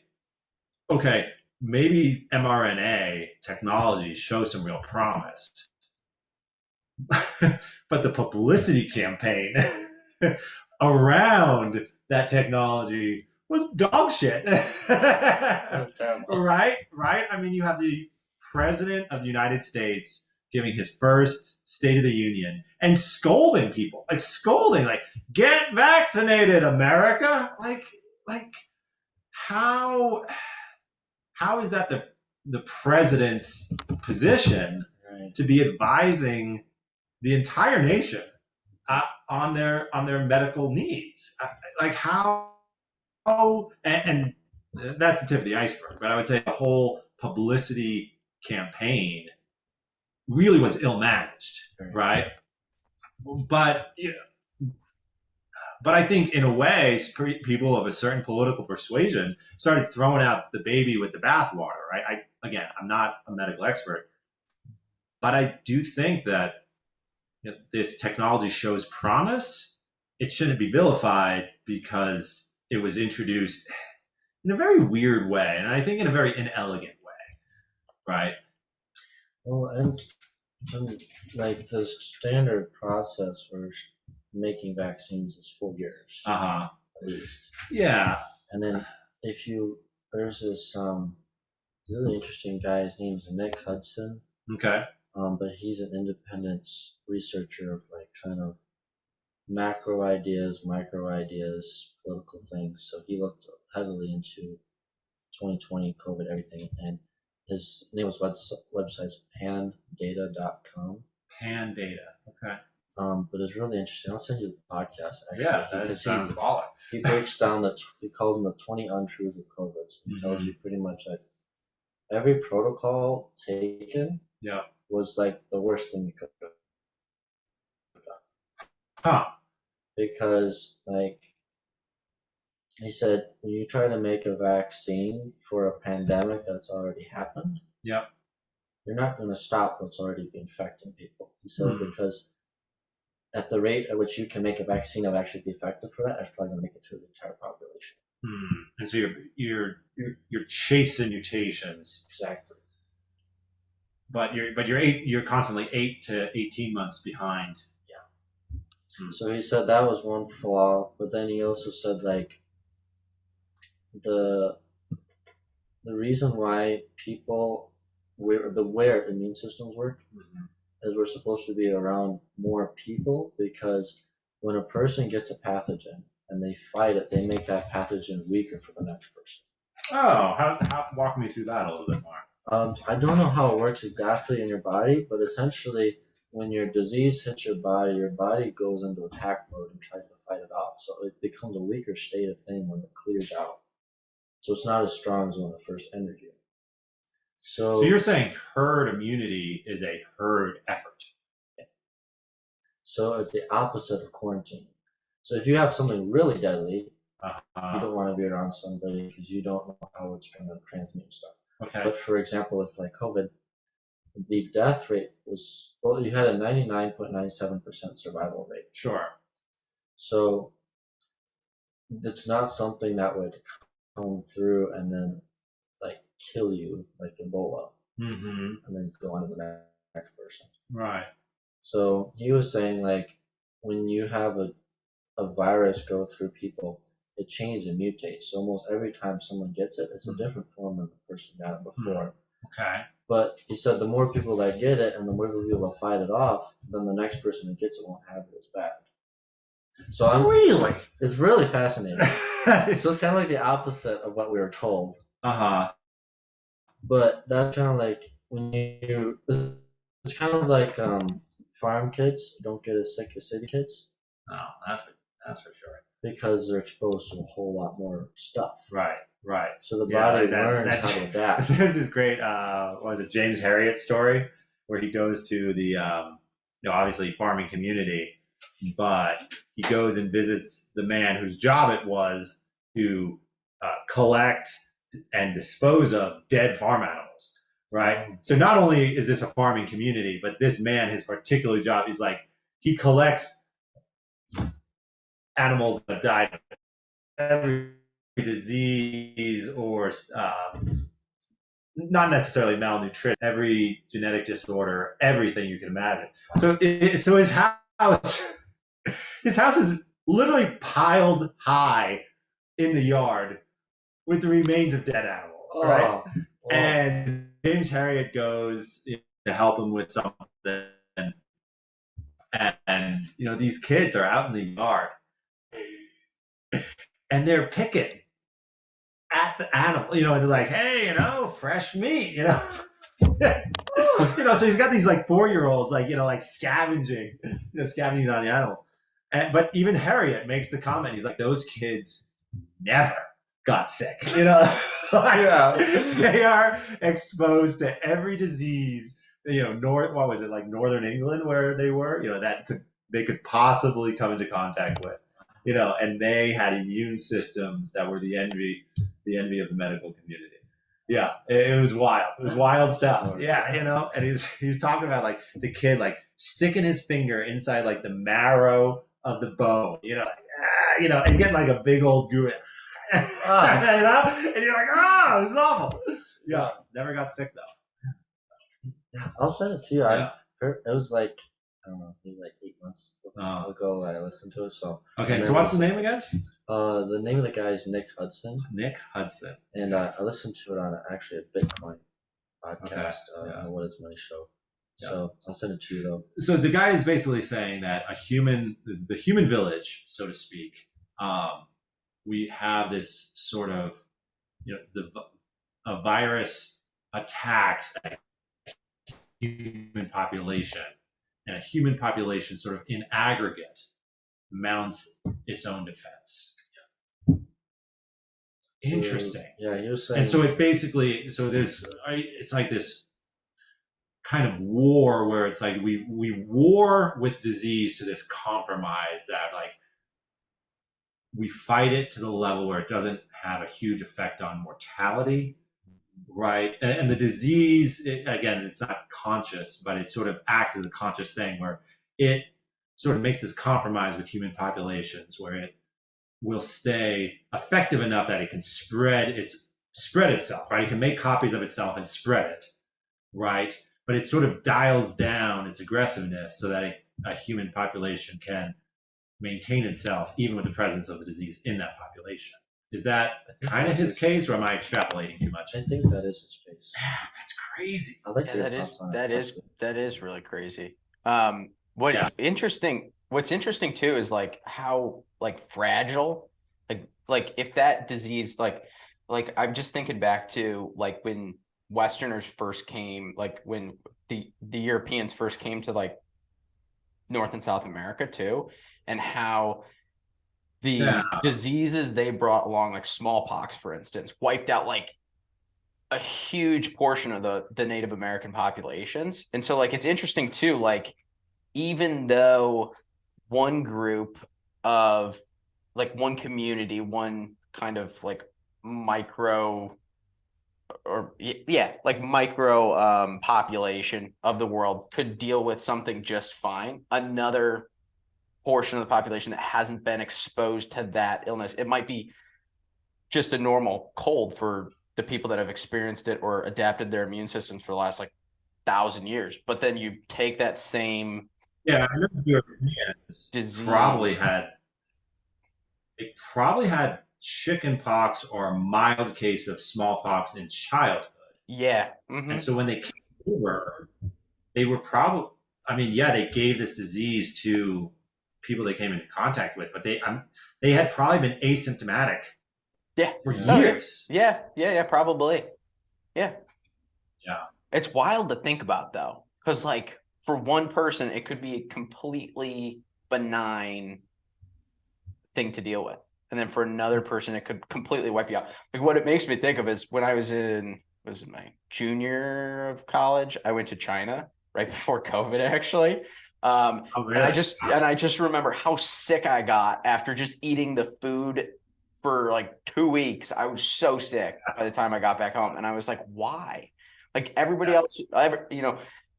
okay, maybe mRNA technology shows some real promise, but the publicity campaign around that technology was dog shit. Right? I mean, you have the president of the United States giving his first State of the Union and scolding people, get vaccinated, America. How is that the president's position to be advising the entire nation on their medical needs? And that's the tip of the iceberg. But I would say the whole publicity campaign really was ill managed, right? But I think in a way, people of a certain political persuasion started throwing out the baby with the bathwater, right? I'm not a medical expert, but I do think that this technology shows promise. It shouldn't be vilified because it was introduced in a very weird way, and I think in a very inelegant way, right? Well, and the standard process for making vaccines is 4 years, at least. Yeah. And then there's this really interesting guy. His name's Nick Hudson. Okay. But he's an independent researcher of like kind of macro ideas, micro ideas, political things. So he looked heavily into 2020 COVID everything, and his name was website's pandata.com. Pandata. Okay. But it's really interesting. I'll send you the podcast actually. Yeah, that sounds baller. He breaks down he calls them the 20 untruths of COVID. So he tells you pretty much like every protocol taken was like the worst thing you could have done. Huh. Because like he said, when you try to make a vaccine for a pandemic that's already happened, you're not going to stop what's already infecting people. He said because at the rate at which you can make a vaccine that would actually be effective for that, it's probably going to make it through the entire population. And so you're chasing mutations. Exactly. But you're constantly 8 to 18 months behind. Yeah. So he said that was one flaw, but then he also said like the reason why people the way our immune systems work is we're supposed to be around more people, because when a person gets a pathogen and they fight it, they make that pathogen weaker for the next person. Oh, how walk me through that a little bit more. I don't know how it works exactly in your body, but essentially when your disease hits your body goes into attack mode and tries to fight it off. So it becomes a weaker state of thing when it clears out. So it's not as strong as when it first entered you. So you're saying herd immunity is a herd effort. Yeah. So it's the opposite of quarantine. So if you have something really deadly, you don't want to be around somebody because you don't know how it's going to transmit and stuff. Okay. But for example, with like COVID, the death rate was, well, you had a 99.97% survival rate. Sure. So it's not something that would come through and then like kill you like Ebola and then go on to the next person. Right. So he was saying like when you have a virus go through people, it changes and mutates. So almost every time someone gets it, it's a different form than the person got it before. Okay. But he said the more people that get it and the more people that fight it off, then the next person who gets it won't have it as bad. So really? It's really fascinating. So it's kind of like the opposite of what we were told. But that's kind of like when it's kind of like farm kids don't get as sick as city kids. Oh, that's for sure. Because they're exposed to a whole lot more stuff. Right. So the body learns how to adapt. There's this great, James Herriot story where he goes to the, obviously farming community, but he goes and visits the man whose job it was to collect and dispose of dead farm animals, right? So not only is this a farming community, but this man, his particular job is like, he collects animals that died of every disease or not necessarily malnutrition, every genetic disorder, everything you can imagine. So his house is literally piled high in the yard with the remains of dead animals, right? Oh. And James Herriot goes to help him with something, and these kids are out in the yard and they're picking at the animal, and they're like, hey, fresh meat, so he's got these like 4-year-olds, like scavenging on the animals. But even Harriet makes the comment, he's like, those kids never got sick, They are exposed to every disease, northern England where they were, that they could possibly come into contact with. And they had immune systems that were the envy of the medical community. Yeah, it was wild. It was wild stuff. Yeah, and he's talking about like the kid like sticking his finger inside like the marrow of the bone, and getting like a big old goo, and you're like, oh, this is awful. Yeah, never got sick though. Yeah, I'll send it to you. Yeah. It was like I don't know, maybe like 8 months ago I listened to it. So okay, so what's the name again? The name of the guy is Nick Hudson. Nick Hudson. And I listened to it on actually a Bitcoin podcast, Okay. on the What Is Money show. So I'll send it to you though. So the guy is basically saying that the human village, so to speak, we have this sort of, a virus attacks a human population, and a human population sort of in aggregate mounts its own defense. Interesting. Yeah, he was saying. And so it basically, it's like this kind of war where it's like we war with disease to this compromise that like we fight it to the level where it doesn't have a huge effect on mortality, right? And the disease, again, it's not conscious, but it sort of acts as a conscious thing where it sort of makes this compromise with human populations where it will stay effective enough that it can spread itself, right? It can make copies of itself and spread it, right? But it sort of dials down its aggressiveness so that a human population can maintain itself even with the presence of the disease in that population. Is that kind of his case, or am I extrapolating too much? I think that is his case. That's crazy. I like that is really crazy. What's interesting too is like how like fragile, like if that disease, like I'm just thinking back to like when Westerners first came, like when the Europeans first came to like North and South America too, and how the diseases they brought along, like smallpox, for instance, wiped out like a huge portion of the Native American populations. And so like it's interesting too, like even though one group of like one community, one kind of like micro population of the world could deal with something just fine, another portion of the population that hasn't been exposed to that illness, it might be just a normal cold for the people that have experienced it or adapted their immune systems for the last like 1,000 years. But then you take that same I know Europeans probably had chicken pox or a mild case of smallpox in childhood. Yeah. Mm-hmm. And so when they came over, they were probably, they gave this disease to people they came into contact with, but they had probably been asymptomatic for years. Yeah, probably. Yeah. Yeah. It's wild to think about though, because like for one person, it could be a completely benign thing to deal with. And then for another person, it could completely wipe you out. Like what it makes me think of is when I was my junior of college, I went to China right before COVID actually. Really? And I just remember how sick I got after just eating the food for like 2 weeks. I was so sick by the time I got back home. And I was like, why? Like everybody else,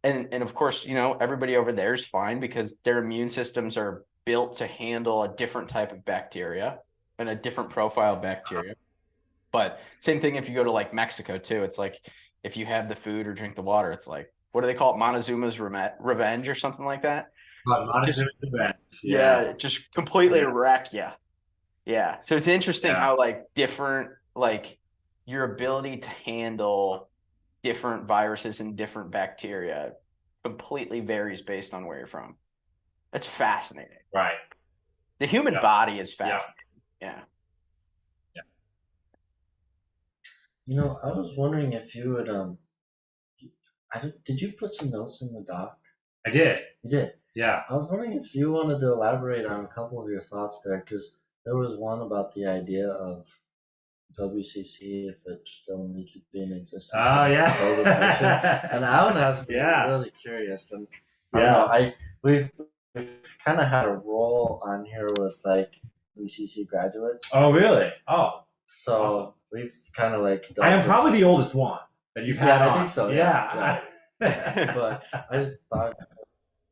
and of course, everybody over there is fine because their immune systems are built to handle a different type of bacteria and a different profile of bacteria. But same thing if you go to like Mexico too. It's like if you have the food or drink the water, it's like, what do they call it? Montezuma's revenge or something like that. Montezuma's revenge. Yeah, just completely wreck you. Yeah. So it's interesting how like different, like your ability to handle different viruses and different bacteria completely varies based on where you're from. That's fascinating. Right. The human body is fascinating. Yeah. I was wondering if you would did you put some notes in the doc? I did. You did? Yeah. I was wondering if you wanted to elaborate on a couple of your thoughts there, because there was one about the idea of WCC, if it still needs to be in existence. Oh, yeah. And Alan has been really curious. And we've kind of had a role on here with like WCC graduates. Oh, really? Oh. So awesome. We've kind of like. I am probably the oldest one that you've had on. I think so. Yeah. But I just thought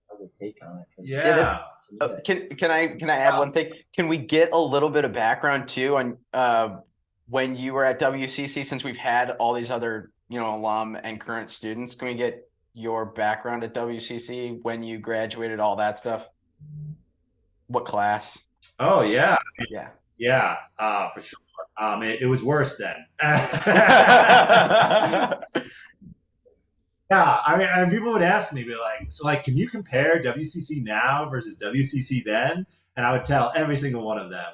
I would take on it. Can I add one thing? Can we get a little bit of background too on when you were at WCC, since we've had all these other alum and current students? Can we get your background at WCC when you graduated, all that stuff? What class? Oh yeah, Yeah. yeah, for sure. It was worse then. Yeah, I mean, and people would ask me, be like, so like, can you compare WCC now versus WCC then? And I would tell every single one of them,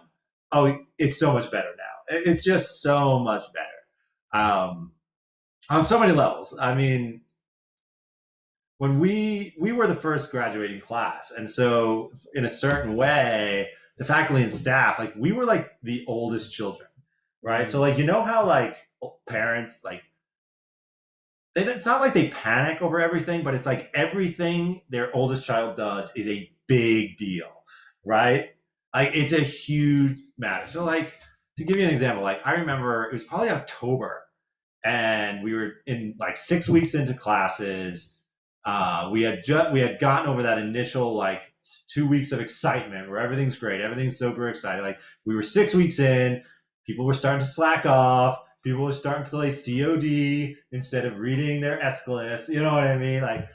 oh, it's so much better now. It's just so much better, on so many levels. I mean, when we were the first graduating class, and so in a certain way, the faculty and staff, like we were like the oldest children, right? So like, you know how like parents like, it's not like they panic over everything, but it's like everything their oldest child does is a big deal, right? Like it's a huge matter. So like, to give you an example, like I remember it was probably October, and we were in like 6 weeks into classes. We had gotten over that initial like 2 weeks of excitement where everything's great, everything's super exciting. Like we were 6 weeks in, people were starting to slack off. People were starting to play COD instead of reading their Aeschylus. You know what I mean? Like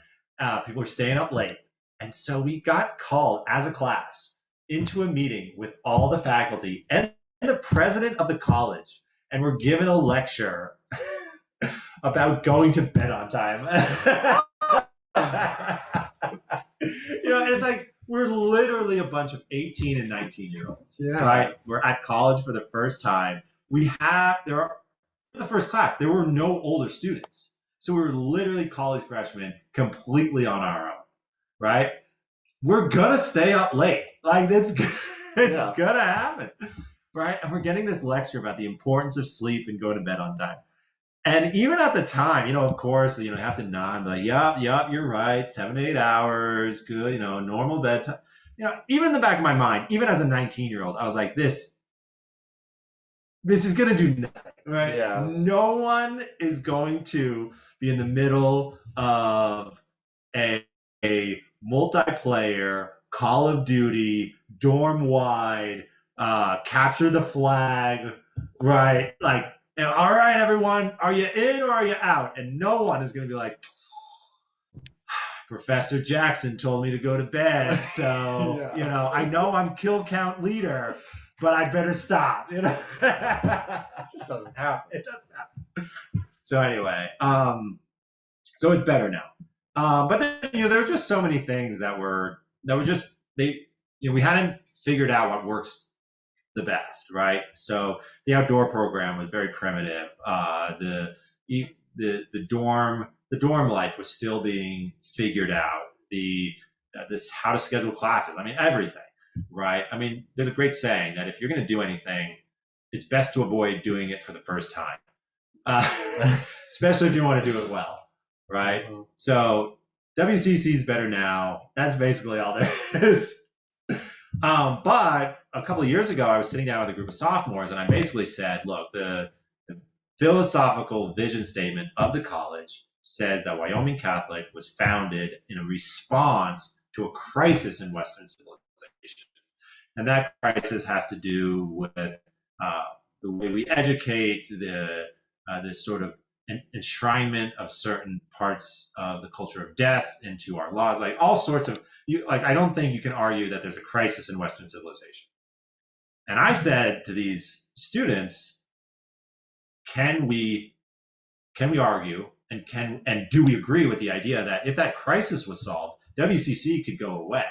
people were staying up late. And so we got called as a class into a meeting with all the faculty and the president of the college. And we're given a lecture about going to bed on time. And it's like, we're literally a bunch of 18 and 19-year-olds, right? We're at college for the first time. The first class, there were no older students. So we were literally college freshmen completely on our own, right? We're going to stay up late. Like, it's going to happen, right? And we're getting this lecture about the importance of sleep and going to bed on time. And even at the time, of course, you have to nod and be like, yup, you're right. 7 to 8 hours, good, normal bedtime. Even in the back of my mind, even as a 19-year-old, I was like, this is going to do nothing, right? Yeah. No one is going to be in the middle of a multiplayer Call of Duty, dorm-wide, capture the flag, right? Like, all right, everyone, are you in or are you out? And no one is going to be like, Professor Jackson told me to go to bed, so, I know I'm kill count leader, but I'd better stop, It just doesn't happen. It doesn't happen. So anyway, so it's better now. But then, there were just so many things that were just, we hadn't figured out what works the best, right? So the outdoor program was very primitive. The dorm life was still being figured out. This how to schedule classes. I mean, everything, right? I mean, there's a great saying that if you're going to do anything, it's best to avoid doing it for the first time, especially if you want to do it well, right? Mm-hmm. So WCC is better now. That's basically all there is. But a couple of years ago, I was sitting down with a group of sophomores, and I basically said, look, the philosophical vision statement of the college says that Wyoming Catholic was founded in a response to a crisis in Western civilization. And that crisis has to do with the way we educate, this sort of enshrinement of certain parts of the culture of death into our laws, like all sorts of, I don't think you can argue that there's a crisis in Western civilization. And I said to these students, can we argue and do we agree with the idea that if that crisis was solved, WCC could go away?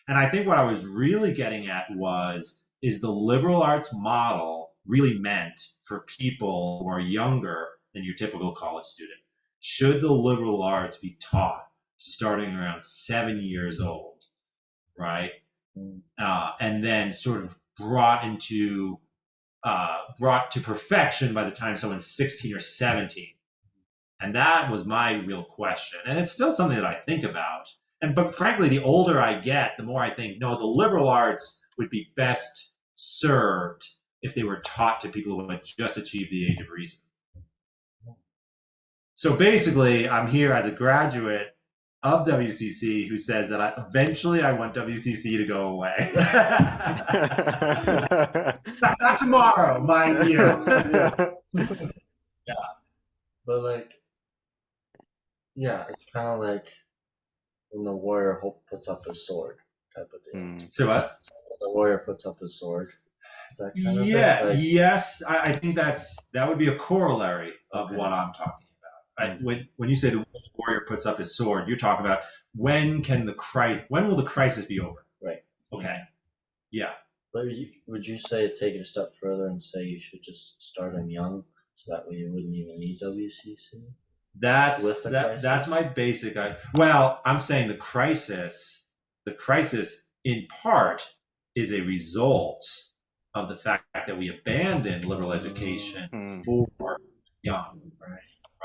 And I think what I was really getting at is the liberal arts model really meant for people who are younger than your typical college student? Should the liberal arts be taught starting around 7 years old, right? And then sort of brought to perfection by the time someone's 16 or 17? And that was my real question. And it's still something that I think about. But frankly, the older I get, the more I think, no, the liberal arts would be best served if they were taught to people who had just achieved the age of reason. So basically, I'm here as a graduate of WCC who says that eventually I want WCC to go away. not tomorrow, mind you. Yeah. But Yeah, it's kind of like when the warrior puts up his sword type of deal. So what? So when the warrior puts up his sword. Is that kind of Yeah, it? Like, yes. I think that would be a corollary of Okay. what I'm talking about. Right? When you say the warrior puts up his sword, you're talking about when will the crisis be over? Right. Okay. Yeah. But would you say take it a step further and say you should just start them young so that way you wouldn't even need WCC? That's my basic. Well, I'm saying the crisis in part is a result of the fact that we abandoned liberal education for young,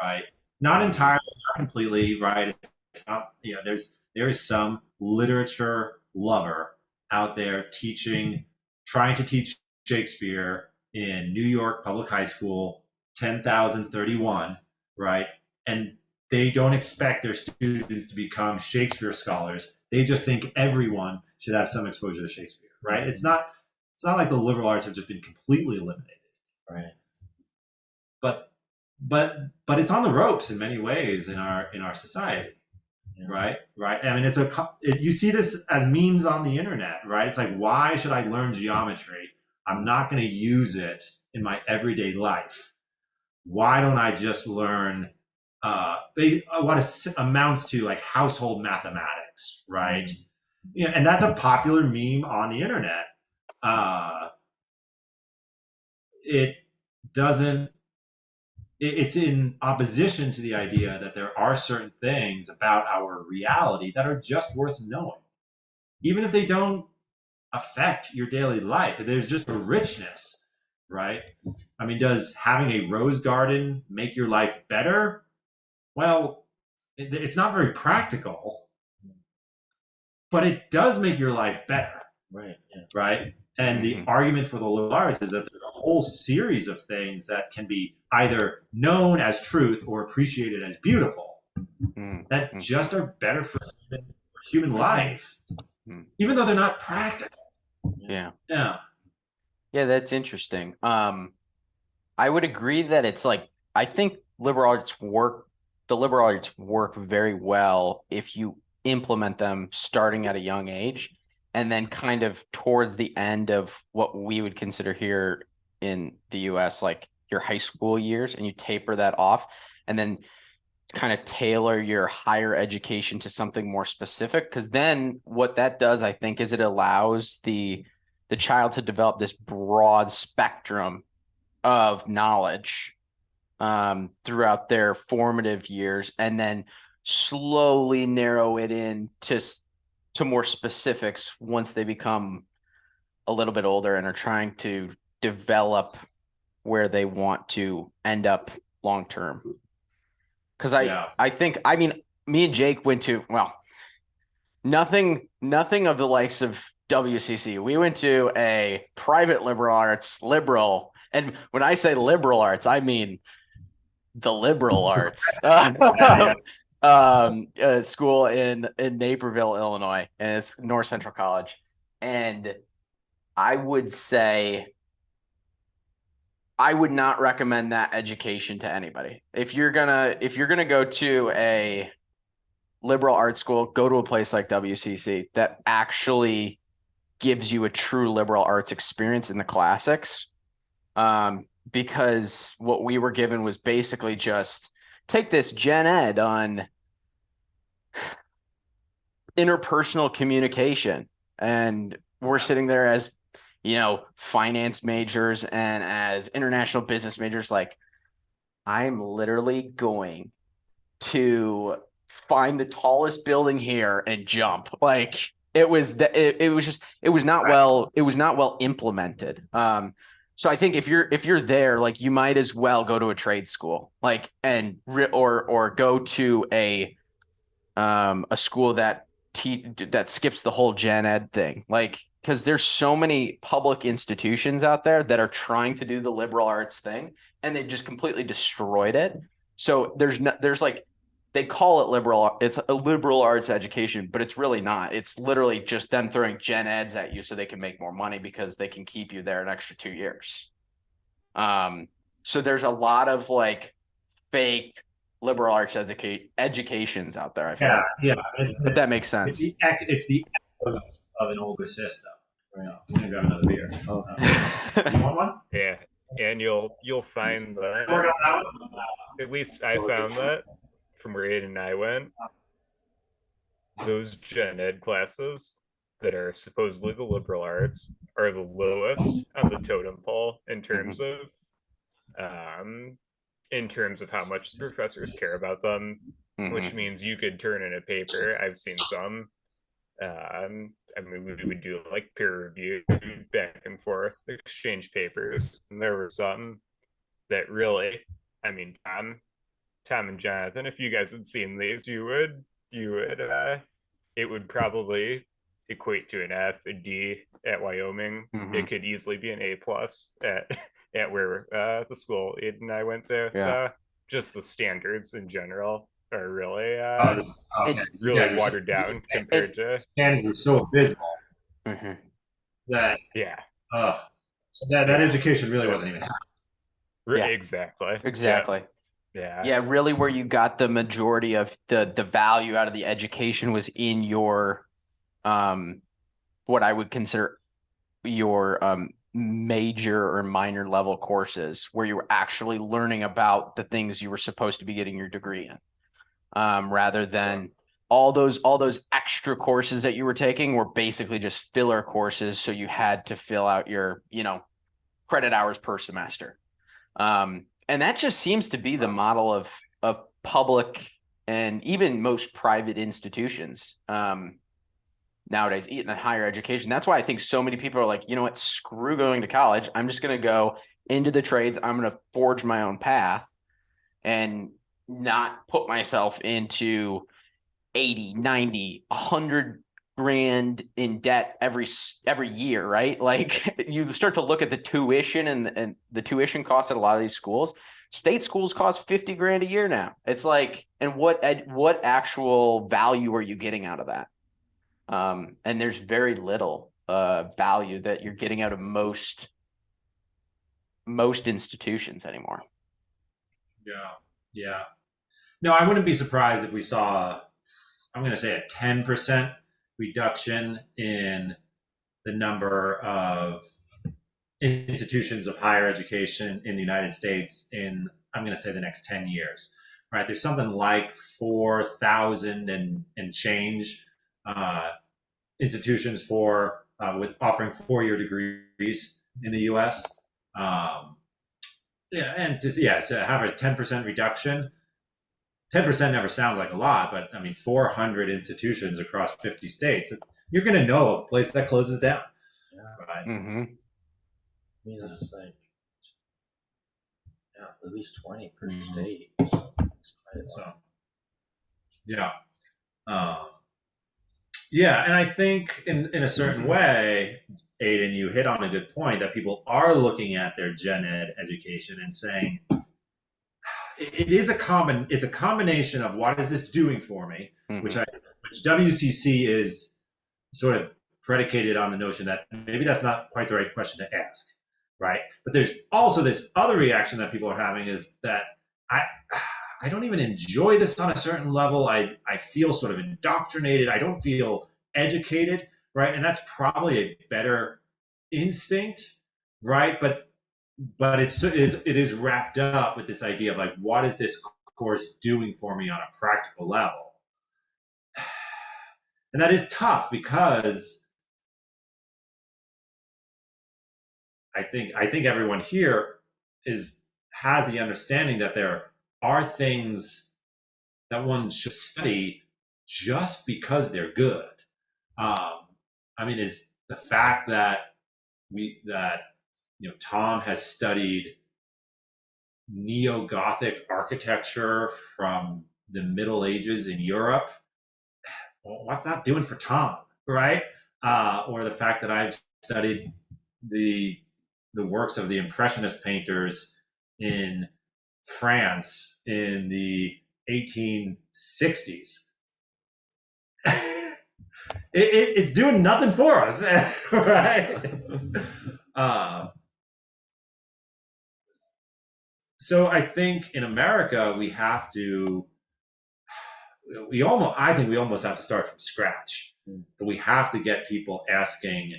right? Not entirely, not completely, right? It's not, there is some literature lover out there trying to teach Shakespeare in New York Public High School, 10,031, right? And they don't expect their students to become Shakespeare scholars. They just think everyone should have some exposure to Shakespeare, right? It's not like the liberal arts have just been completely eliminated, Right. But it's on the ropes in many ways in our society. Yeah. Right. I mean, you see this as memes on the internet, right? It's like, why should I learn geometry? I'm not going to use it in my everyday life. Why don't I just learn what amounts to like household mathematics, right? And that's a popular meme on the internet. It doesn't. It's in opposition to the idea that there are certain things about our reality that are just worth knowing, even if they don't affect your daily life. There's just a richness, right? I mean, does having a rose garden make your life better? Well, it's not very practical, but it does make your life better. Right. Yeah. Right. And the argument for the liberal arts is that there's a whole series of things that can be either known as truth or appreciated as beautiful that just are better for human life, even though they're not practical. Yeah. Yeah. Yeah, that's interesting. I would agree that it's like, I think the liberal arts work very well if you implement them starting at a young age. And then kind of towards the end of what we would consider here in the US, like your high school years, and you taper that off and then kind of tailor your higher education to something more specific. Because then what that does, I think, is it allows the child to develop this broad spectrum of knowledge throughout their formative years, and then slowly narrow it in to more specifics once they become a little bit older and are trying to develop where they want to end up long term. Because I think, I mean, me and Jake went to, well, nothing of the likes of WCC. We went to a private liberal arts, and when I say liberal arts, I mean the liberal arts. School in Naperville, Illinois, and it's North Central College. And I would say I would not recommend that education to anybody. If you're gonna go to a liberal arts school, go to a place like WCC that actually gives you a true liberal arts experience in the classics. Because what we were given was basically just take this gen ed on interpersonal communication. And we're sitting there as, finance majors and as international business majors, like, I'm literally going to find the tallest building here and jump. Like, it was not well implemented. So I think if you're there, like, you might as well go to a trade school, like, or go to a school that skips the whole gen ed thing, like, because there's so many public institutions out there that are trying to do the liberal arts thing, and they've just completely destroyed it. So there's like, they call it it's a liberal arts education, but it's really not. It's literally just them throwing gen eds at you so they can make more money because they can keep you there an extra 2 years. So there's a lot of like fake liberal arts educations out there. I feel yeah. but that makes It's sense. the echo of an older system. Right. We're gonna grab another beer. You want one? Yeah, and you'll find that, at least I found that from where Aiden and I went, those gen ed classes that are supposedly the liberal arts are the lowest on the totem pole in terms of how much the professors care about them, which means you could turn in a paper. I've seen some. I mean, we would do like peer review, back and forth, exchange papers, and there were some that really, I mean, Tom and Johnathan, if you guys had seen these, you would, it would probably equate to an F, a D at Wyoming. It could easily be an A plus at where the school Aiden and I went to. Yeah. So just the standards in general are really really watered down compared to standards are so abysmal that that education really wasn't even happening. Yeah. Exactly. Yeah, really where you got the majority of the value out of the education was in your what I would consider your major or minor level courses, where you were actually learning about the things you were supposed to be getting your degree in, rather than all those extra courses that you were taking were basically just filler courses, so you had to fill out your credit hours per semester. And that just seems to be the model of public and even most private institutions nowadays, even in higher education. That's why I think so many people are like, you know what, screw going to college. I'm just going to go into the trades. I'm going to forge my own path and not put myself into 80, 90, 100 grand in debt every year, right? Like you start to look at the tuition and the tuition costs at a lot of these schools. State schools cost 50 grand a year now. It's like, and what actual value are you getting out of that? And there's very little value that you're getting out of most institutions anymore. Yeah. No, I wouldn't be surprised if we saw, I'm going to say, a 10% reduction in the number of institutions of higher education in the United States in, I'm going to say, the next 10 years. Right? There's something like 4,000 and change institutions with offering 4-year degrees in the U.S. So have a 10% reduction. 10% never sounds like a lot, but I mean, 400 institutions across 50 states. You're going to know a place that closes down. Yeah. Right. I mean, that's like, at least 20 per state. So, yeah. And I think in a certain way, Aiden, you hit on a good point that people are looking at their gen ed education and saying, it's a combination of what is this doing for me, which WCC is sort of predicated on the notion that maybe that's not quite the right question to ask, right? But there's also this other reaction that people are having is that I don't even enjoy this on a certain level. I feel sort of indoctrinated. I don't feel educated, right? And that's probably a better instinct, right? But it is wrapped up with this idea of like, what is this course doing for me on a practical level? And that is tough because I think everyone here has the understanding that there are things that one should study just because they're good. I mean, is the fact that Tom has studied neo-Gothic architecture from the Middle Ages in Europe. Well, what's that doing for Tom, right? Or the fact that I've studied the works of the Impressionist painters in France in the 1860s. It's doing nothing for us, right? So I think in America we have to, I think we almost have to start from scratch. But we have to get people asking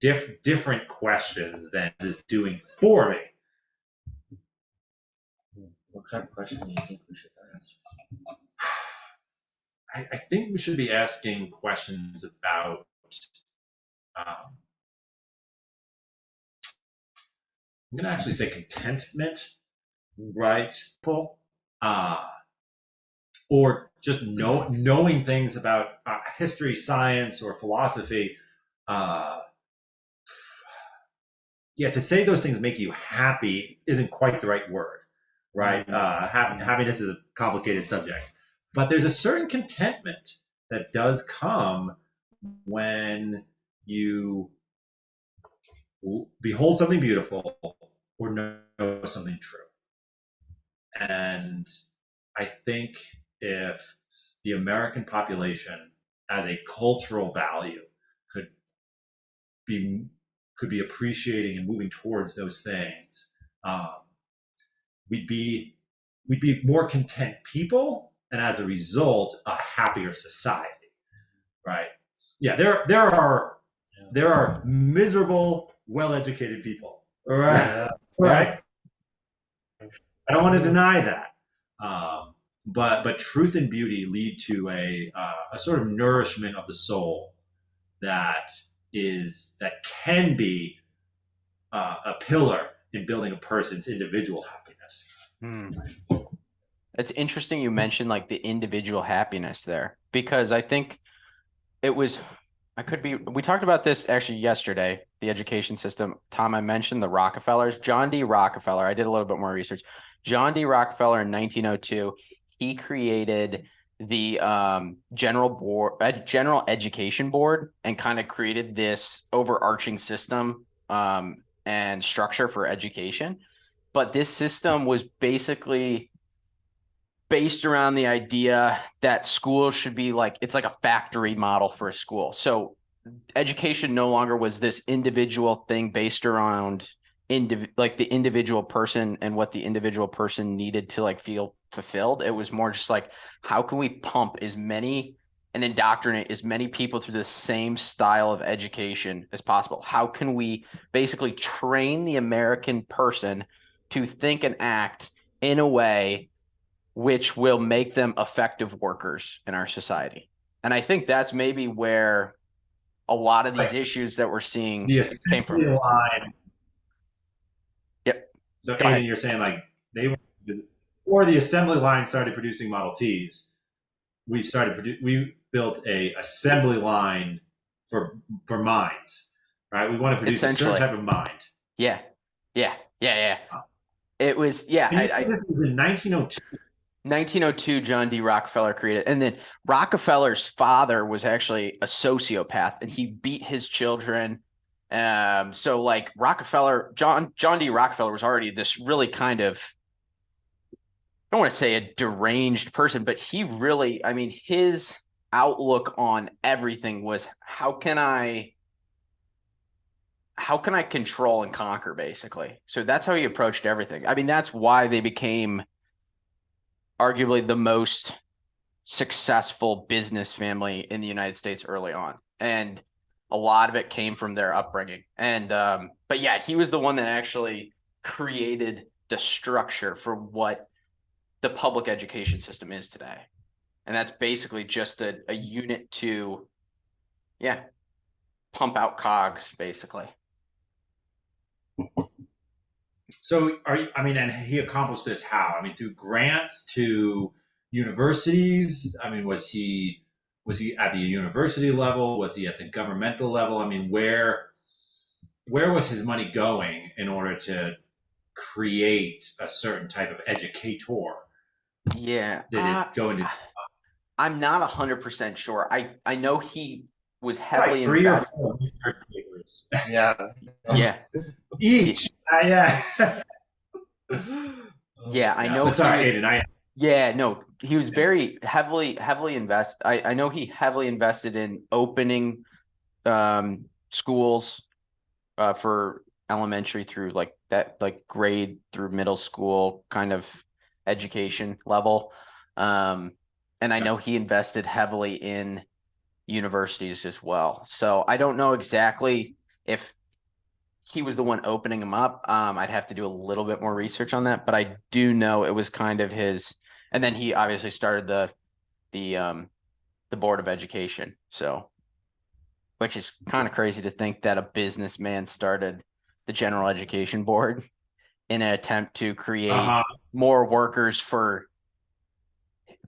different questions than just doing for me. What kind of question do you think we should ask? I think we should be asking questions about I'm going to actually say contentment, right? Or just knowing things about history, science, or philosophy. To say those things make you happy isn't quite the right word, right? Happiness is a complicated subject. But there's a certain contentment that does come when you behold something beautiful or know something true. And I think if the American population as a cultural value could be appreciating and moving towards those things, we'd be more content people, and as a result, a happier society, right? Yeah, there are miserable, well-educated people, right? Right. I don't want to deny that, but truth and beauty lead to a sort of nourishment of the soul that can be a pillar in building a person's individual happiness. It's interesting you mentioned like the individual happiness there, because I think we talked about this actually yesterday, the education system. Tom, I mentioned the Rockefellers. John D. Rockefeller, I did a little bit more research. John D. Rockefeller in 1902, he created the General Education Board and kind of created this overarching system and structure for education. But this system was basically based around the idea that schools should be it's like a factory model for a school. So education no longer was this individual thing based around the individual person and what the individual person needed to feel fulfilled. It was more just how can we pump as many and indoctrinate as many people through the same style of education as possible? How can we basically train the American person to think and act in a way which will make them effective workers in our society? And I think that's maybe where a lot of these issues that we're seeing came from. Yep. So anything you're saying, before the assembly line started producing Model Ts, we built a assembly line for minds, right? We want to produce a certain type of mind. Yeah. It was, yeah. This was in 1902. 1902, John D. Rockefeller created, and then Rockefeller's father was actually a sociopath, and he beat his children. So Rockefeller, John D. Rockefeller was already this really kind of, I don't want to say a deranged person, but he really, his outlook on everything was how can I control and conquer, basically. So that's how he approached everything. That's why they became arguably the most successful business family in the United States early on. And a lot of it came from their upbringing. And, but yeah, he was the one that actually created the structure for what the public education system is today. And that's basically just a unit to, pump out cogs, basically. So and he accomplished this how? Through grants to universities? Was he at the university level? Was he at the governmental level? where was his money going in order to create a certain type of educator? Yeah. Did it go into? I'm not 100% sure. I know he was heavily 3 or 4 research papers. Yeah. Each. Yeah, I know. Sorry, Aiden. Yeah, no, he was very heavily invested. I know he heavily invested in opening schools for elementary through like that, like grade through middle school kind of education level. And I know he invested heavily in universities as well. So I don't know exactly if he was the one opening them up. I'd have to do a little bit more research on that, but I do know it was kind of his. And then he obviously started the board of education. So, which is kind of crazy to think that a businessman started the general education board in an attempt to create more workers for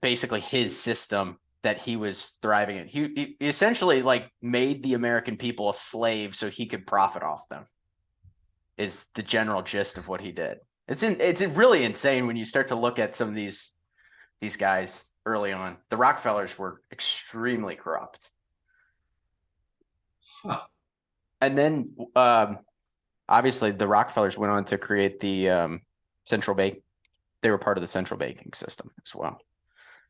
basically his system that he was thriving in. He essentially like made the American people a slave so he could profit off them. Is the general gist of what he did. It's really insane when you start to look at some of these guys early on. The Rockefellers were extremely corrupt. And then obviously the Rockefellers went on to create the central bank. They were part of the central banking system as well.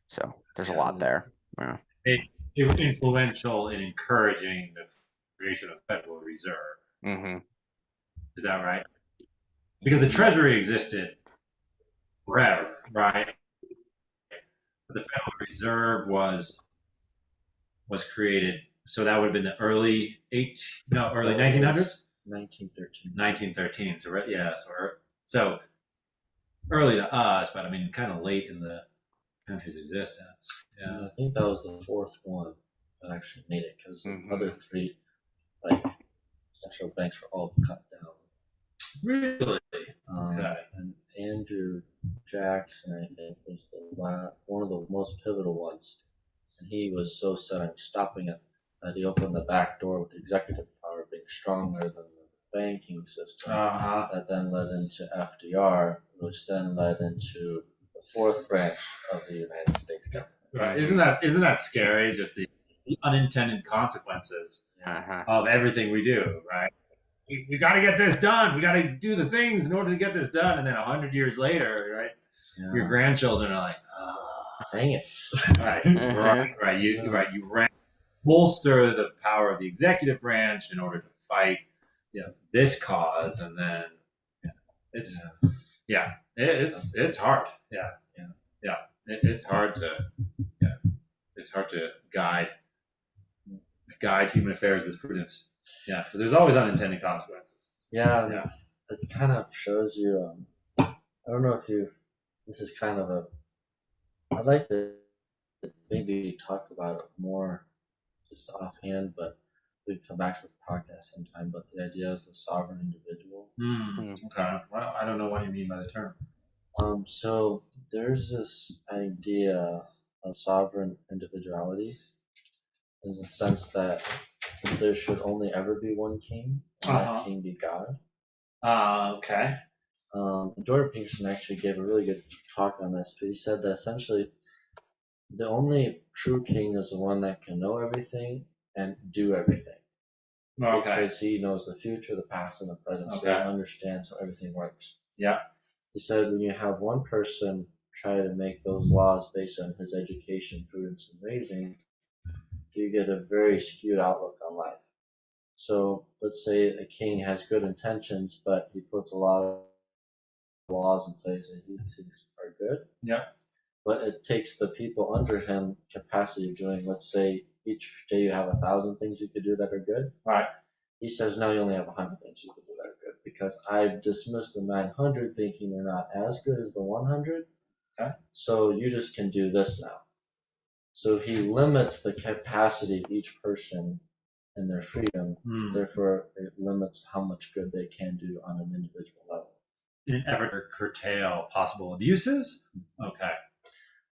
So there's a lot there. Yeah. They were influential in encouraging the creation of Federal Reserve. Mm-hmm. Is that right? Because the Treasury existed forever, right? The Federal Reserve was created, so that would have been the early 1900s. 1913. 1913. So early to us, but I mean, kind of late in the country's existence. Yeah, and I think that was the fourth one that actually made it, because the other three, like central banks, were all cut down. Really? Okay. And Andrew Jackson, I think, was one of the most pivotal ones, and he was so set on stopping it that he opened the back door with executive power being stronger than the banking system. That then led into FDR, which then led into the fourth branch of the United States government. Right. Isn't that scary? Just the unintended consequences of everything we do, right? We got to get this done. We got to do the things in order to get this done. And then 100 years later, right? Yeah. Your grandchildren are like, dang it. Right. You bolster the power of the executive branch in order to fight, this cause. And then it's hard. It's hard to guide human affairs with prudence. Yeah, because there's always unintended consequences. Yeah. It kind of shows you. I don't know if this is kind of I'd like to maybe talk about it more just offhand, but we can come back to the podcast sometime. But the idea of the sovereign individual. Okay. Well, I don't know what you mean by the term. So there's this idea of sovereign individuality in the sense that there should only ever be one king, and that king be God. Okay. Jordan Peterson actually gave a really good talk on this, but he said that essentially the only true king is the one that can know everything and do everything. Okay. Because he knows the future, the past, and the present, so he understands how everything works. Yeah. He said when you have one person try to make those laws based on his education, prudence, and raising, you get a very skewed outlook on life. So let's say a king has good intentions, but he puts a lot of laws in place that he thinks are good. Yeah. But it takes the people under him capacity of doing, let's say each day you have 1,000 things you could do that are good. Right. He says now you only have 100 things you could do that are good, because I've dismissed the 900 thinking they're not as good as the 100. Okay. So you just can do this now. So he limits the capacity of each person and their freedom. Therefore, it limits how much good they can do on an individual level. In an effort to curtail possible abuses? Okay.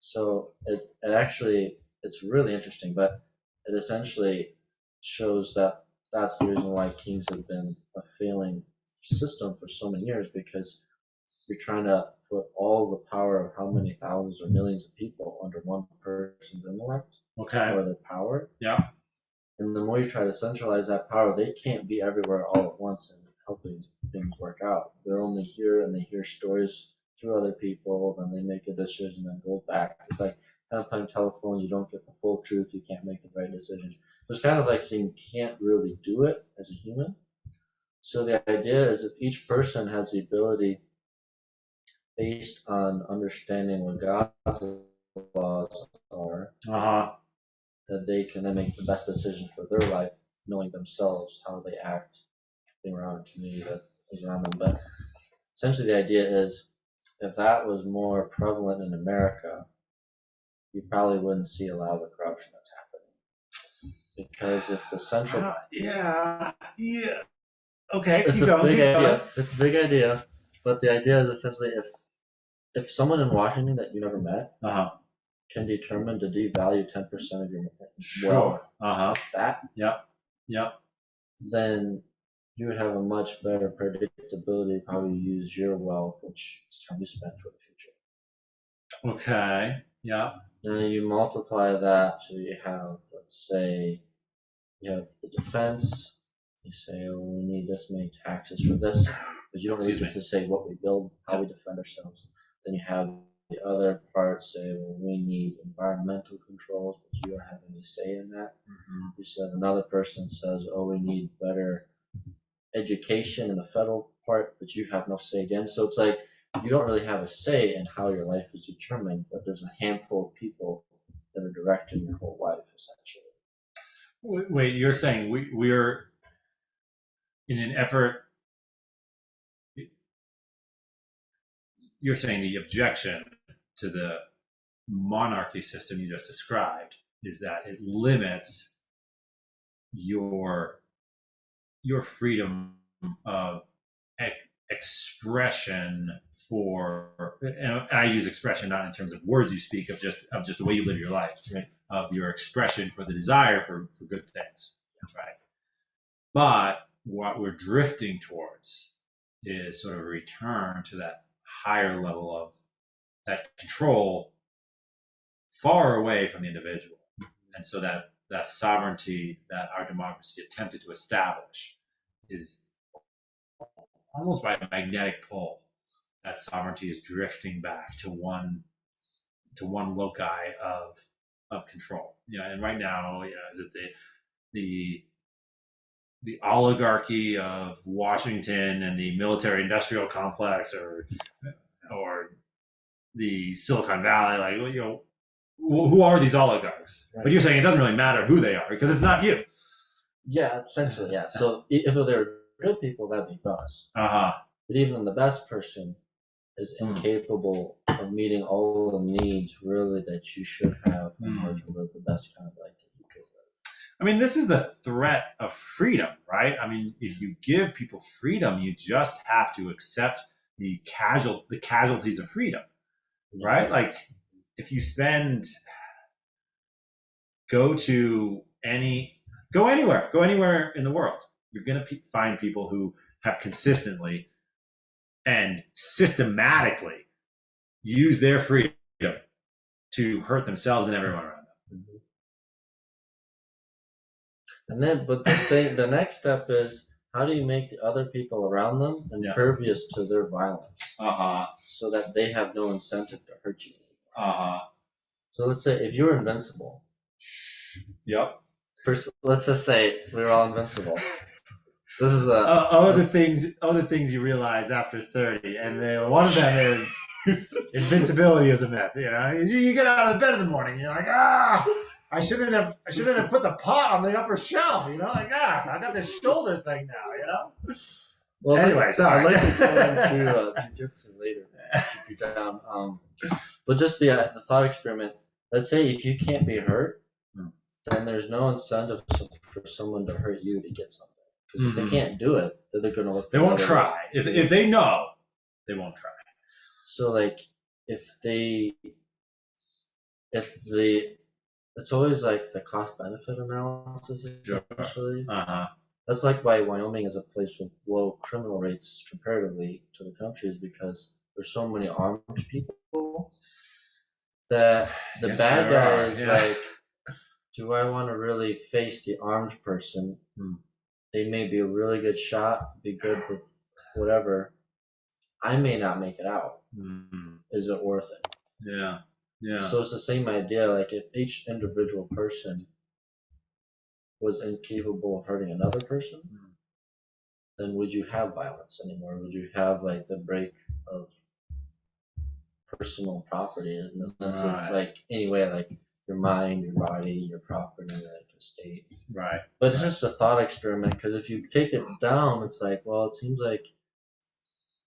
So it's really interesting, but it essentially shows that that's the reason why kings have been a failing system for so many years, because you're trying to put all the power of how many thousands or millions of people under one person's intellect or their power. Yeah. And the more you try to centralize that power, they can't be everywhere all at once and helping things work out. They're only here and they hear stories through other people, then they make a decision and go back. It's like kind of playing telephone, you don't get the full truth, you can't make the right decision. So it's kind of like saying you can't really do it as a human. So the idea is if each person has the ability, based on understanding what God's laws are, that they can then make the best decision for their life, knowing themselves how they act, being around a community that is around them. But essentially the idea is if that was more prevalent in America, you probably wouldn't see a lot of the corruption that's happening. Because if the central... yeah. Okay, it's keep a going, big keep idea. going. It's a big idea. But the idea is essentially if someone in Washington that you never met can determine to devalue 10% of your wealth, like that, then you would have a much better predictability of how you use your wealth, which is how you spend for the future. Okay. Yeah. Now you multiply that, so you have, let's say, you have the defense. You say, oh, we need this many taxes for this, but you don't really get to say what we build, how we defend ourselves. Then you have the other part say, well, we need environmental controls, but you don't have any say in that. You said another person says, oh, we need better education in the federal part, but you have no say again. So it's like you don't really have a say in how your life is determined, but there's a handful of people that are directing your whole life, essentially. Wait, you're saying we're in an effort, you're saying the objection to the monarchy system you just described is that it limits your freedom of expression for, and I use expression not in terms of words you speak, of just the way you live your life, right. Of your expression for the desire for good things. That's right. But what we're drifting towards is sort of a return to that higher level of that control far away from the individual. And so that sovereignty that our democracy attempted to establish is almost by a magnetic pull. That sovereignty is drifting back to one loci of control. And right now, is it the oligarchy of Washington and the military-industrial complex, or the Silicon Valley? Like, who are these oligarchs? Right. But you're saying it doesn't really matter who they are because it's not you. Yeah, essentially, yeah. So if they're good people, that'd be us. But even the best person is incapable of meeting all the needs really that you should have in order to live the best kind of life that you could live. I mean, this is the threat of freedom, right? I mean, if you give people freedom, you just have to accept the casualties of freedom, right? Like, if you go anywhere in the world, you're going to find people who have consistently and systematically use their freedom to hurt themselves and everyone around them. And then, but the next step is, how do you make the other people around them impervious to their violence, so that they have no incentive to hurt you? So let's say if you're invincible. Let's just say we were all invincible. This is other things you realize after 30, and one of them is invincibility is a myth. You get out of bed in the morning, you're like, I shouldn't have put the pot on the upper shelf. I got this shoulder thing now. Well, anyway, sorry. I'd like to go into jujitsu later if you're down. But just the thought experiment. Let's say if you can't be hurt, then there's no incentive for someone to hurt you to get something. Because if they can't do it, then they're going to look. They won't try. If they know, they won't try. So like, it's always like the cost benefit analysis essentially. That's like why Wyoming is a place with low criminal rates comparatively to the countries, because there's so many armed people that the bad guy is like, do I want to really face the armed person? They may be a really good shot, be good with whatever. I may not make it out. Is it worth it? Yeah. So it's the same idea. Like if each individual person was incapable of hurting another person, then would you have violence anymore? Would you have like the break of personal property in the sense of like anyway, like your mind, your body, your property, like a state. Right. But it's just a thought experiment because if you take it down, it's like, well, it seems like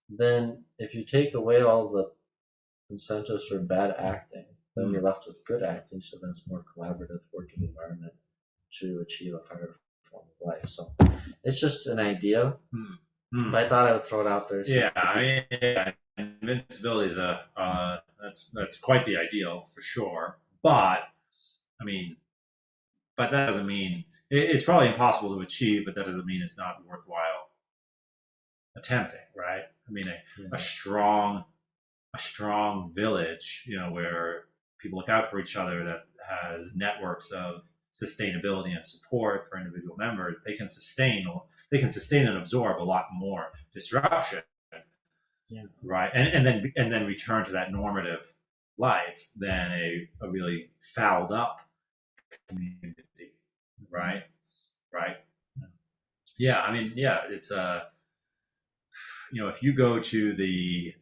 then if you take away all the incentives for bad acting, then you're left with good acting. So then it's more collaborative working environment to achieve a higher form of life. So it's just an idea. But I thought I would throw it out there. Yeah, I mean, yeah, invincibility is that's quite the ideal for sure. But I mean, but that doesn't mean it's probably impossible to achieve. But that doesn't mean it's not worthwhile attempting, right? I mean, a strong village, you know, where people look out for each other, that has networks of sustainability and support for individual members, they can sustain and absorb a lot more disruption, right? And then return to that normative life than a really fouled up community, right? Yeah, I mean, yeah, it's you know, if you go to the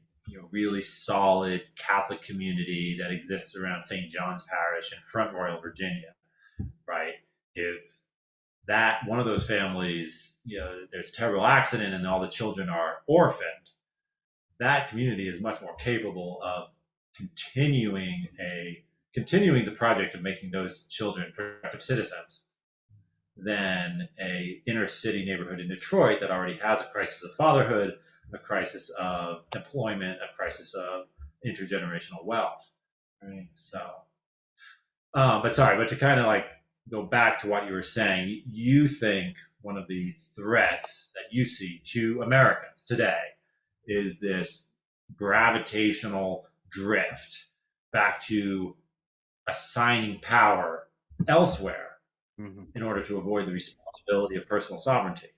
really solid Catholic community that exists around St. John's Parish in Front Royal, Virginia, right? If that one of those families, there's a terrible accident and all the children are orphaned, that community is much more capable of continuing the project of making those children productive citizens than a inner city neighborhood in Detroit that already has a crisis of fatherhood, a crisis of employment, a crisis of intergenerational wealth. Right. So, but to kind of like go back to what you were saying, you think one of the threats that you see to Americans today is this gravitational drift back to assigning power elsewhere in order to avoid the responsibility of personal sovereignty.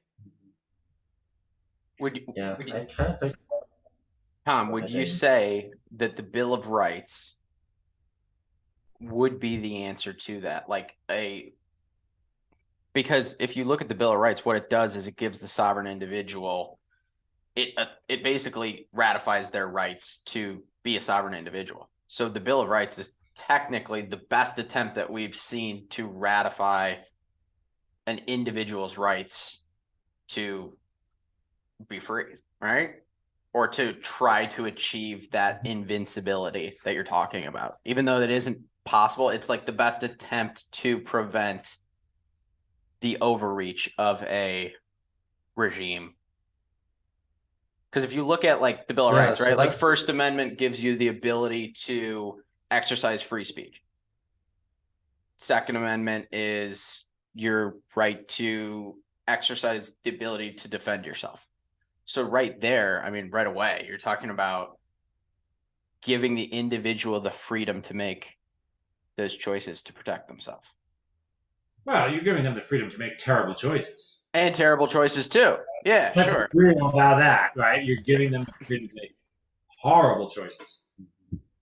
I kind of think. Tom, would you say that the Bill of Rights would be the answer to that? Because if you look at the Bill of Rights, what it does is it gives the sovereign individual, it basically ratifies their rights to be a sovereign individual. So the Bill of Rights is technically the best attempt that we've seen to ratify an individual's rights to be free, right? Or to try to achieve that invincibility that you're talking about. Even though that isn't possible, it's like the best attempt to prevent the overreach of a regime. Because if you look at like the Bill of Rights, right? Like First Amendment gives you the ability to exercise free speech. Second Amendment is your right to exercise the ability to defend yourself. So right there, I mean, right away, you're talking about giving the individual the freedom to make those choices to protect themselves. Well, you're giving them the freedom to make terrible choices. And terrible choices too. Yeah, Let's sure. agree about that, right? You're giving them the freedom to make horrible choices.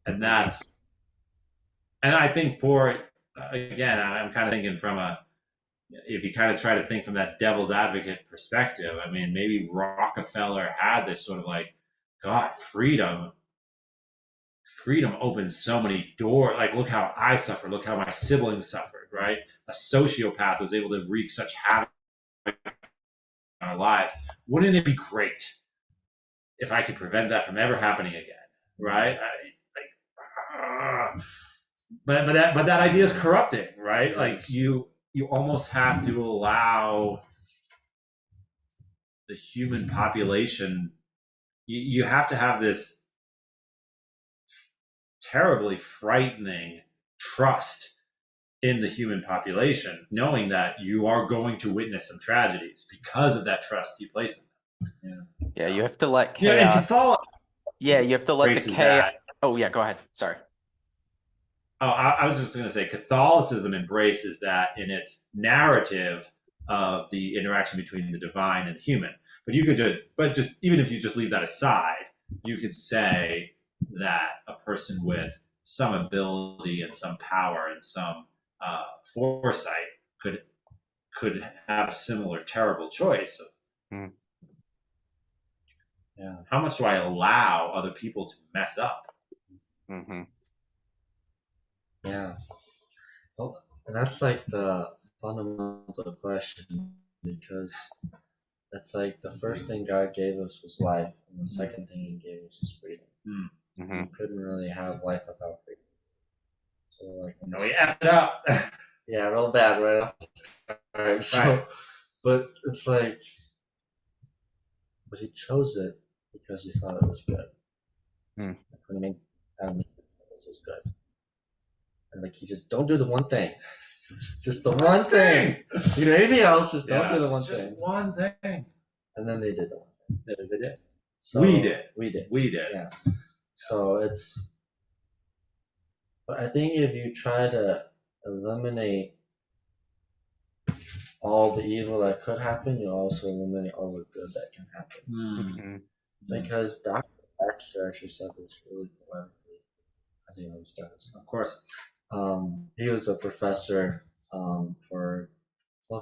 And I think again, I'm kind of thinking if you kind of try to think from that devil's advocate perspective, I mean, maybe Rockefeller had this sort of like, God, freedom opens so many doors. Like, look how I suffered. Look how my siblings suffered, right? A sociopath was able to wreak such havoc on our lives. Wouldn't it be great if I could prevent that from ever happening again, right? But that idea is corrupting, right? Like you almost have to allow the human population. You have to have this terribly frightening trust in the human population, knowing that you are going to witness some tragedies because of that trust you place in them. Yeah, you have to let chaos. You have to let the chaos. Oh, yeah, go ahead. Sorry. Oh, I was just going to say Catholicism embraces that in its narrative of the interaction between the divine and the human. But even if you just leave that aside, you could say that a person with some ability and some power and some foresight could have a similar terrible choice of Yeah. How much do I allow other people to mess up? Mm-hmm. Yeah. So that's like the fundamental question, because that's like the first thing God gave us was life, and the second thing He gave us was freedom. Mm-hmm. You couldn't really have life without freedom. So like, No, we effed it up. yeah, real bad right off the start. So, Right. but it's like, but He chose it because He thought it was good. Hmm. Like when He made Adam and Eve, He said, this is good. And like, He just don't do the one thing. Just the one thing. You know, anything else, just don't do the one just thing. one thing. And then they did the one thing. They did. So We did. We did. We did. Yeah. So it's, but I think if you try to eliminate all the evil that could happen, you also eliminate all the good that can happen. Mm-hmm. Because Dr. Baxter actually said this really poetically, as he always does. Of course. He was a professor for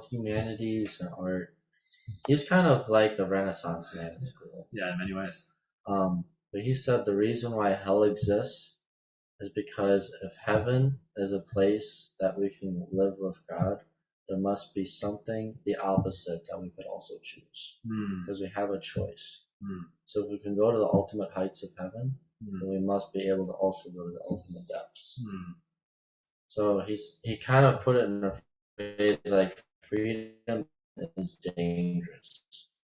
humanities and art. He's kind of like the Renaissance man in school. Yeah, in many ways. But he said the reason why hell exists is because if heaven is a place that we can live with God, there must be something the opposite that we could also choose, because we have a choice. So if we can go to the ultimate heights of heaven, then we must be able to also go to the ultimate depths. So he kind of put it in a phrase like, freedom is dangerous.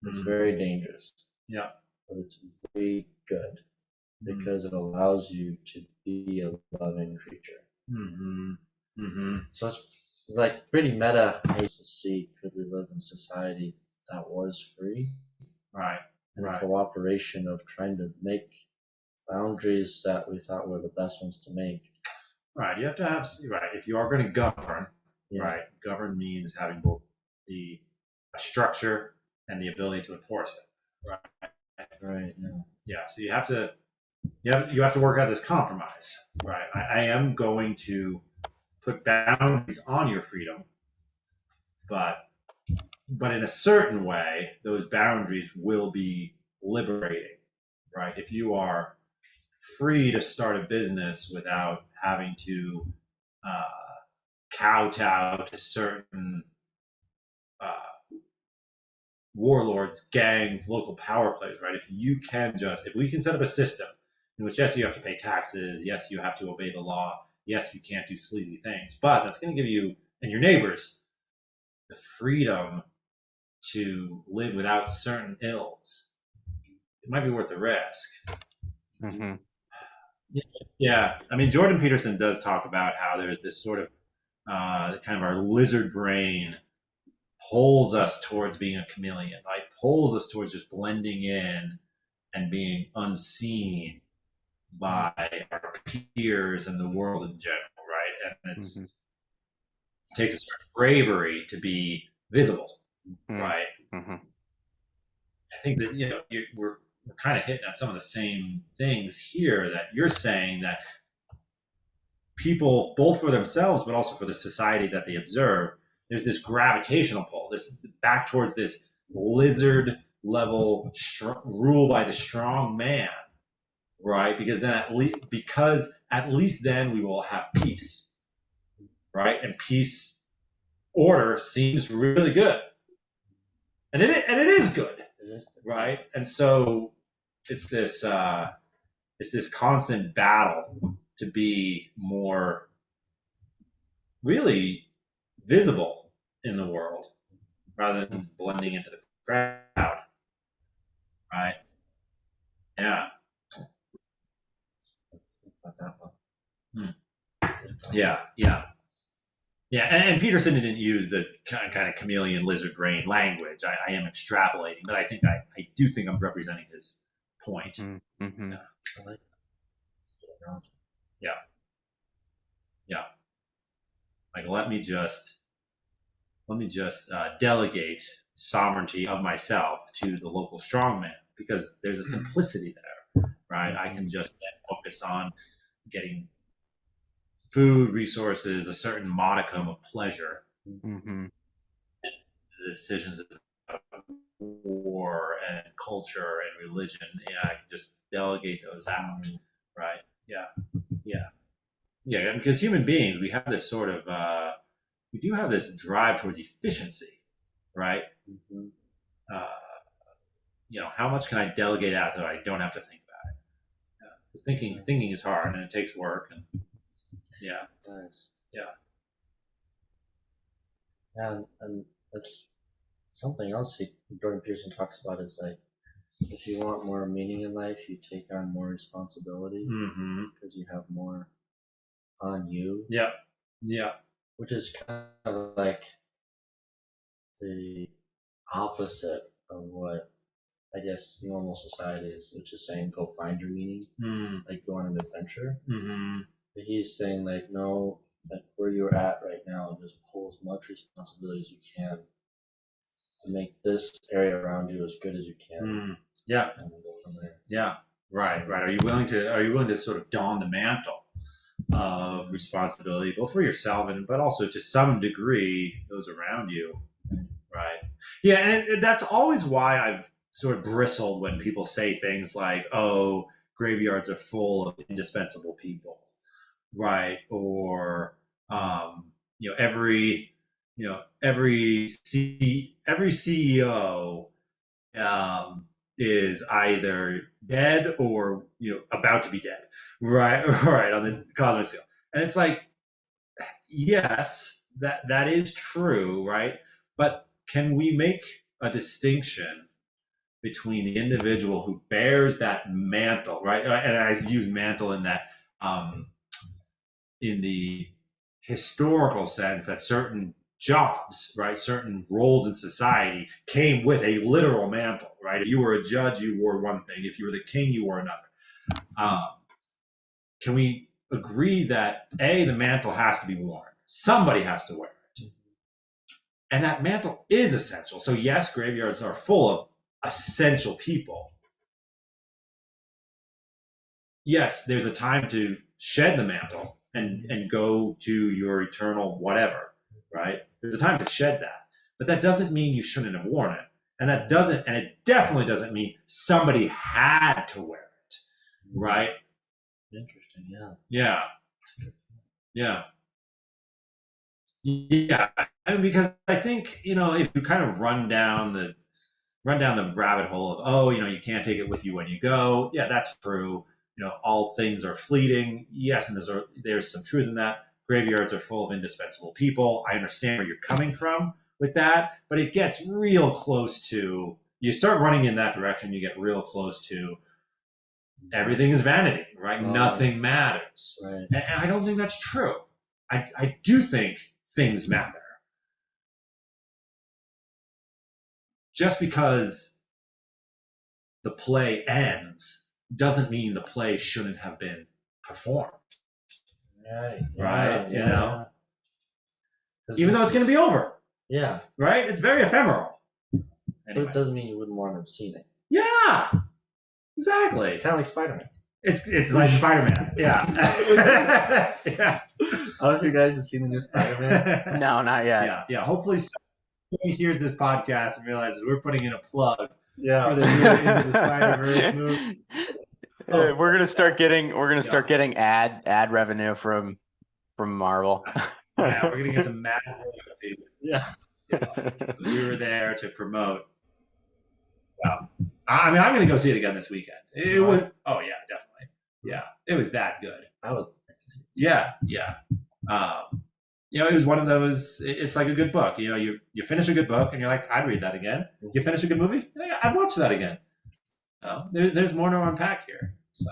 It's very dangerous. Yeah. But it's very good, because it allows you to be a loving creature. So it's like pretty meta to see, could we live in a society that was free? Right. And cooperation of trying to make boundaries that we thought were the best ones to make. Right. You have to have, right, if you are going to govern, Yeah. right, govern means having both a structure and the ability to enforce it. Right. Right. Yeah. Yeah. So you have to work out this compromise. Right. I am going to put boundaries on your freedom, but in a certain way, those boundaries will be liberating. Right. If you are free to start a business without having to kowtow to certain warlords, gangs, local power plays, right? If we can set up a system in which, yes, you have to pay taxes, yes, you have to obey the law, yes, you can't do sleazy things, but that's going to give you and your neighbors the freedom to live without certain ills. It might be worth the risk. Yeah, I mean, Jordan Peterson does talk about how there's this sort of kind of our lizard brain pulls us towards being a chameleon, right? Pulls us towards just blending in and being unseen by our peers and the world in general, right? And it takes a certain bravery to be visible, right? I think that we're kind of hitting at some of the same things here that you're saying, that people, both for themselves but also for the society that they observe, there's this gravitational pull, this back towards this lizard level rule by the strong man, right? Because at least then we will have peace, right? And peace, order seems really good, and it is good, right? And so it's this constant battle to be more really visible in the world rather than blending into the crowd, right? Yeah. Yeah, and Peterson didn't use the kind of chameleon lizard brain language. I am extrapolating, but I do think I'm representing his point. I like that. Yeah. Like, let me just delegate sovereignty of myself to the local strongman, because there's a simplicity there, right? I can just then focus on getting food, resources, a certain modicum of pleasure. The decisions of war and culture and religion. Yeah, I can just delegate those out, right? Yeah, because human beings, we have this sort of, we do have this drive towards efficiency, right? Mm-hmm. How much can I delegate out so I don't have to think about it? Because thinking is hard and it takes work. And Nice. Yeah. And it's something else Jordan Peterson talks about is like, if you want more meaning in life, you take on more responsibility because you have more on you. Yeah. Which is kind of like the opposite of what I guess normal society is, which is saying go find your meaning, like go on an adventure. But he's saying like, no, like where you're at right now, just pull as much responsibility as you can to make this area around you as good as you can. Yeah. And go from there. Yeah. Right. Are you willing to sort of don the mantle of responsibility, both for yourself but also to some degree those around you? Right. Yeah, and that's always why I've sort of bristled when people say things like, "Oh, graveyards are full of indispensable people," right? Or every CEO is either dead or about to be dead, right? Right, on the cosmic scale. And it's like, yes, that is true, right? But can we make a distinction between the individual who bears that mantle, right? And I use mantle in that in the historical sense, that certain jobs, right, certain roles in society came with a literal mantle, right? If you were a judge, you wore one thing. If you were the king, you wore another. Can we agree that the mantle has to be worn? Somebody has to wear it. And that mantle is essential. So yes, graveyards are full of essential people. Yes, there's a time to shed the mantle and go to your eternal whatever, right? There's a time to shed that. But that doesn't mean you shouldn't have worn it. And it definitely doesn't mean somebody had to wear it, right? Interesting, Yeah. I mean, because I think, if you kind of run down the rabbit hole of, you can't take it with you when you go. Yeah, that's true. All things are fleeting. Yes, and there's some truth in that. Graveyards are full of indispensable people. I understand where you're coming from with that, but it gets real close to, you start running in that direction, you get real close to everything is vanity, right? Nothing matters. Right. And I don't think that's true. I do think things matter. Just because the play ends doesn't mean the play shouldn't have been performed. Right? Even though it's going to be over. Yeah. Right? It's very ephemeral. Anyway. But it doesn't mean you wouldn't want to have seen it. Yeah. Exactly. It's kind of like Spiderman. It's like Spiderman. Yeah. I don't know if you guys have seen the new Spiderman. No, not yet. Yeah. Hopefully somebody hears this podcast and realizes we're putting in a plug for the new Into the Spider-Verse movie. We're gonna start getting ad revenue from Marvel. Yeah, we're gonna get some mad royalties. Yeah. We were there to promote. Wow. I mean, I'm gonna go see it again this weekend. It was. Oh yeah, definitely. Yeah, it was that good. I would like to see it. Yeah. It was one of those. It's like a good book. You finish a good book and you're like, I'd read that again. You finish a good movie, I'd watch that again. There's more to unpack here. So,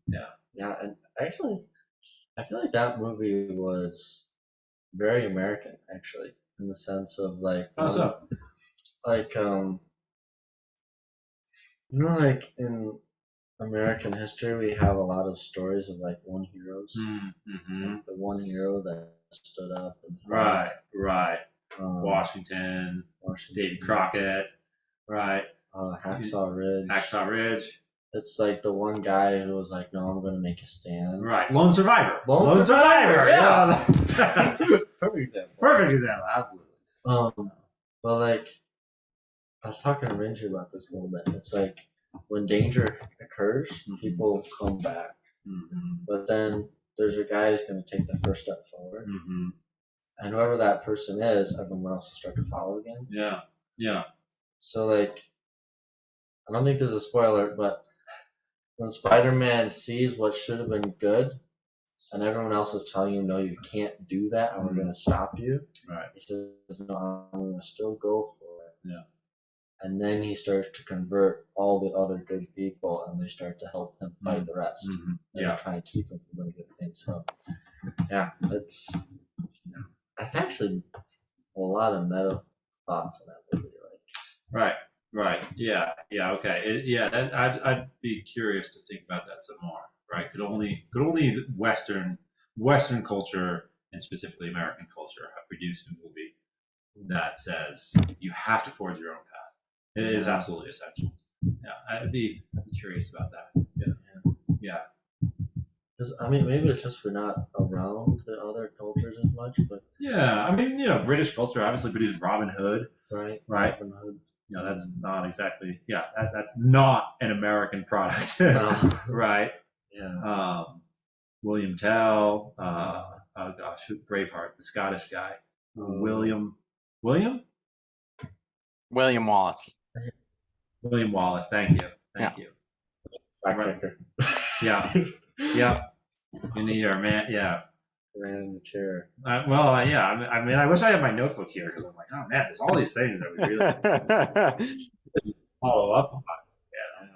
yeah. Yeah, and actually, I feel like that movie was very American, actually, in the sense of like. How so? Like like in American history, we have a lot of stories of like one heroes. Mm-hmm. The one hero that stood up and fought. Right. Washington, Davy Crockett, right. Hacksaw Ridge. It's like the one guy who was like, no, I'm going to make a stand. Right. Lone Survivor. Lone Survivor. Yeah. Perfect example. Absolutely. But like, I was talking to Ranger about this a little bit. It's like when danger occurs, people come back. But then there's a guy who's going to take the first step forward. And whoever that person is, everyone else will start to follow again. Yeah. Yeah. So, like, I don't think there's a spoiler, but when Spider-Man sees what should have been good, and everyone else is telling you, no, you can't do that, and we're going to stop you. Right. He says, no, I'm going to still go for it. Yeah. And then he starts to convert all the other good people, and they start to help him fight the rest. They're trying to keep him from doing good things. So, yeah, that's actually a lot of meta thoughts in that movie. Right. Yeah. Okay. I'd be curious to think about that some more. Right. Could only Western culture, and specifically American culture, have produced a movie that says you have to forge your own path. It is absolutely essential. Yeah. I'd be curious about that. Yeah. Because, I mean, maybe it's just we're not around the other cultures as much, but... Yeah, I mean, British culture obviously produced Robin Hood. Right. Robin Hood. That's not exactly... Yeah, that's not an American product. No. Right. Yeah. William Tell. Braveheart, the Scottish guy. William Wallace. William Wallace, thank you. Thank you. Fact checker. Yeah. Yeah. You need our man. Yeah. Ran in the chair. I mean, I wish I had my notebook here because I'm like, oh man, there's all these things that we really follow up on. Yeah.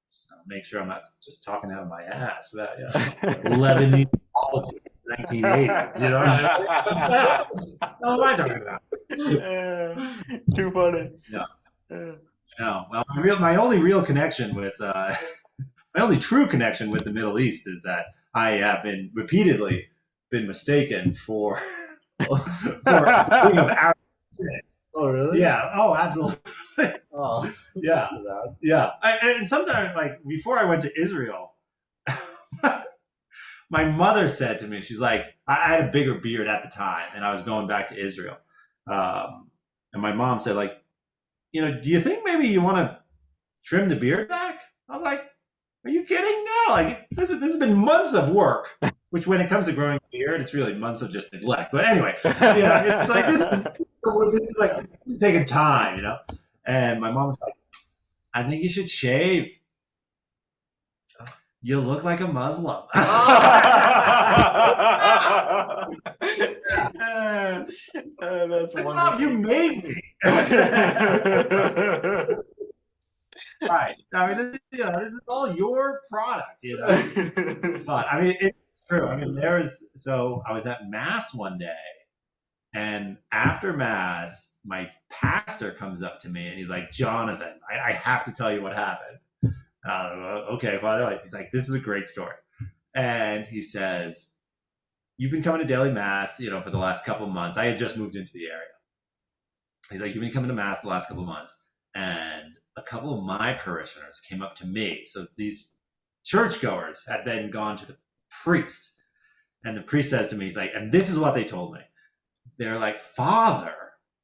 So make sure I'm not just talking out of my ass about 11 politics, 1980s. You know what am I talking about? Too funny. Yeah. No. Well, my only real connection with my only true connection with the Middle East is that I have been repeatedly mistaken for a king of Arab. Oh, really? Yeah. Oh, absolutely. Oh, yeah. Yeah. And sometimes, like, before I went to Israel, my mother said to me, she's like, I had a bigger beard at the time, and I was going back to Israel. And my mom said, like, do you think maybe you want to trim the beard back? I was like, are you kidding? No, like this has been months of work, which when it comes to growing a beard, it's really months of just neglect. But anyway, it's like this is taking time, And my mom's like, I think you should shave. You look like a Muslim. That's wonderful. Mom, you made me. Right. I mean, this is all your product, But I mean, it's true. I mean, I was at Mass one day, and after Mass, my pastor comes up to me and he's like, Johnathan, I have to tell you what happened. Okay, Father. He's like, this is a great story. And he says, you've been coming to daily Mass, for the last couple of months. I had just moved into the area. He's like, you've been coming to Mass the last couple of months. And a couple of my parishioners came up to me. So these churchgoers had then gone to the priest. And the priest says to me, he's like, and this is what they told me. They're like, Father,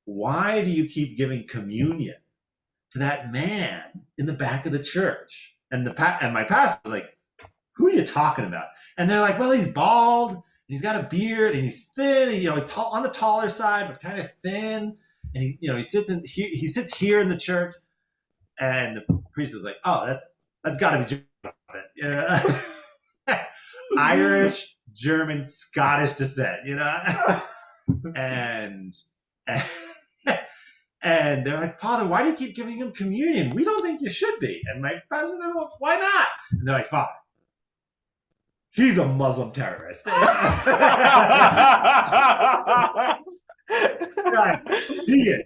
why do you keep giving communion to that man in the back of the church? And my pastor was like, who are you talking about? And they're like, well, he's bald, and he's got a beard, and he's thin, and, he's on the taller side, but kind of thin. And he sits here in the church. And the priest was like, oh, that's got to be Jonathan. Yeah. Irish, German, Scottish descent, and they're like, Father, why do you keep giving him communion? We don't think you should be. And my pastor said, well, why not? And they're like, Father, he's a Muslim terrorist. He is.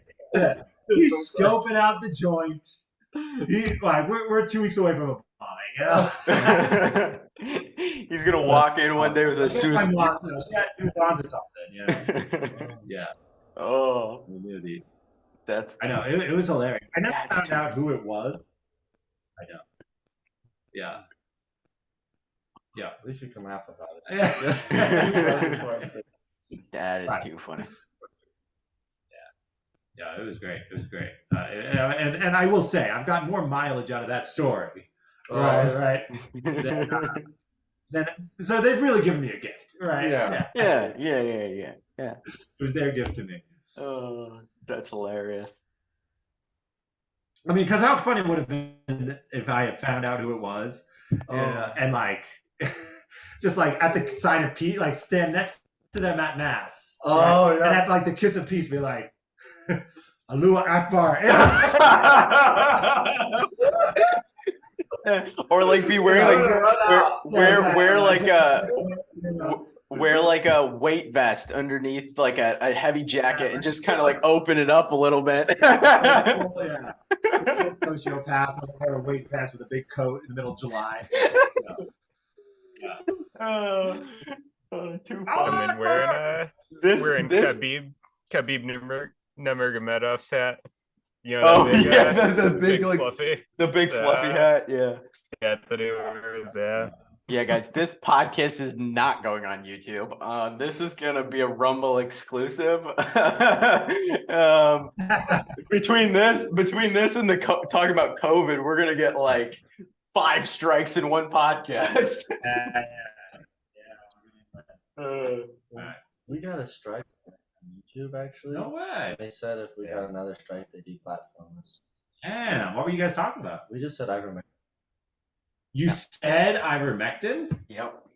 He's scoping out the joint. We're 2 weeks away from a bombing. He's gonna walk in one day with a suicide. He was onto something. Yeah. Oh, I know. It was hilarious. I never found out who it was. I know. Yeah. Yeah. At least we can laugh about it. That is too funny. Yeah, it was great. It was great. And I will say, I've got more mileage out of that story. Right. So they've really given me a gift, right? Yeah. It was their gift to me. Oh, that's hilarious. I mean, because how funny would have been if I had found out who it was, and like, just like at the sign of peace, like stand next to them at mass, right? And have like the kiss of peace, be like, Allahu Akbar. Or like be wearing wear like a weight vest underneath like a heavy jacket and just kind of like open it up a little bit. Sociopath wear a weight vest with a big coat in the middle of July. Too funny. And then wearing Khabib Nurmagomedov's hat. You know, the big like fluffy, the big fluffy hat. Yeah, that he wears. Yeah, guys, this podcast is not going on YouTube. This is gonna be a Rumble exclusive. Between this and the talking about COVID, we're gonna get like 5 strikes in one podcast. We got a strike on YouTube, actually. No way. They said if we got another strike, they deplatform us. Damn, what were you guys talking about? We just said ivermectin. You said ivermectin? Yep.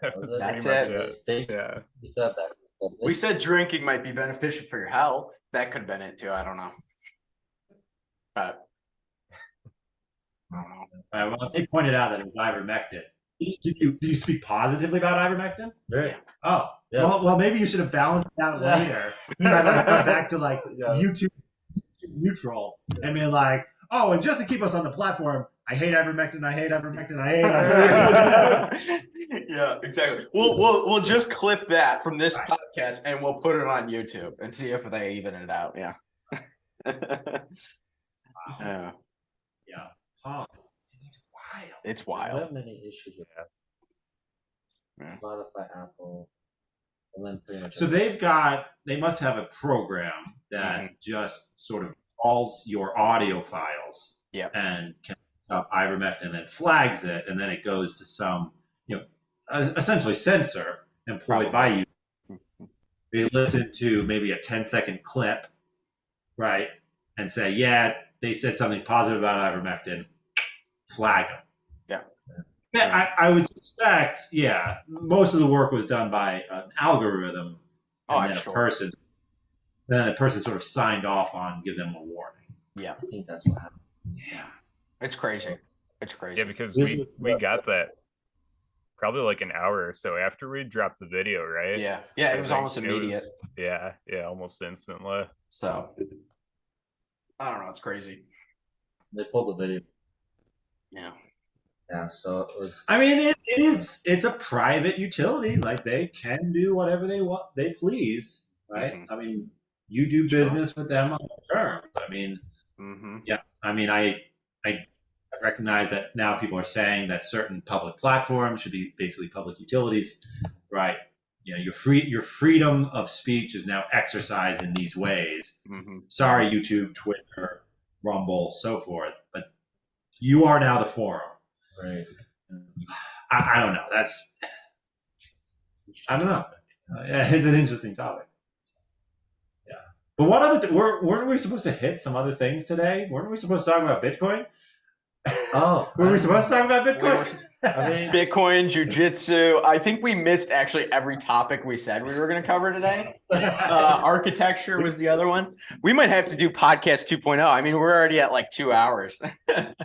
That's it. They said that. We said drinking might be beneficial for your health. That could have been it too. I don't know. But I don't know. Well, if they pointed out that it was ivermectin. Did you speak positively about ivermectin? Very. Oh. Yeah. Well, maybe you should have balanced it out later. And like come back to like YouTube neutral and be like, oh, and just to keep us on the platform, I hate ivermectin. I hate ivermectin. I hate ivermectin. Yeah, exactly. We'll just clip that from this podcast and we'll put it on YouTube and see if they even it out. Yeah. Yeah. Huh. It's wild. It's wild. We have many issues with that. Spotify, Apple, and then pretty much. So they must have a program that just sort of calls your audio files and can up ivermectin and then flags it, and then it goes to some, essentially censor employed by you. They listen to maybe a 10-second clip, right, and say, they said something positive about ivermectin, flag them. Yeah, I would suspect, most of the work was done by an algorithm, and then a person sort of signed off on, give them a warning. Yeah, I think that's what happened. Yeah, it's crazy. It's crazy. Yeah, because we got that probably like an hour or so after we dropped the video, right? Yeah, it was almost immediate. Almost instantly. So I don't know. It's crazy. They pulled the video. Yeah, so it was. I mean, it's a private utility. Like they can do whatever they please, right? Mm-hmm. I mean, you do business with them on the terms. I mean, I mean, I recognize that now people are saying that certain public platforms should be basically public utilities, right? Your freedom of speech is now exercised in these ways. Mm-hmm. Sorry, YouTube, Twitter, Rumble, so forth, but you are now the forum. Right. I don't know. I don't know. It's an interesting topic. Yeah. But what other? Weren't we supposed to hit some other things today? Weren't we supposed to talk about Bitcoin? Oh, were we supposed to talk about Bitcoin? Bitcoin, jiu-jitsu. I think we missed actually every topic we said we were going to cover today. Architecture was the other one. We might have to do podcast 2.0. I mean, we're already at like 2 hours. Are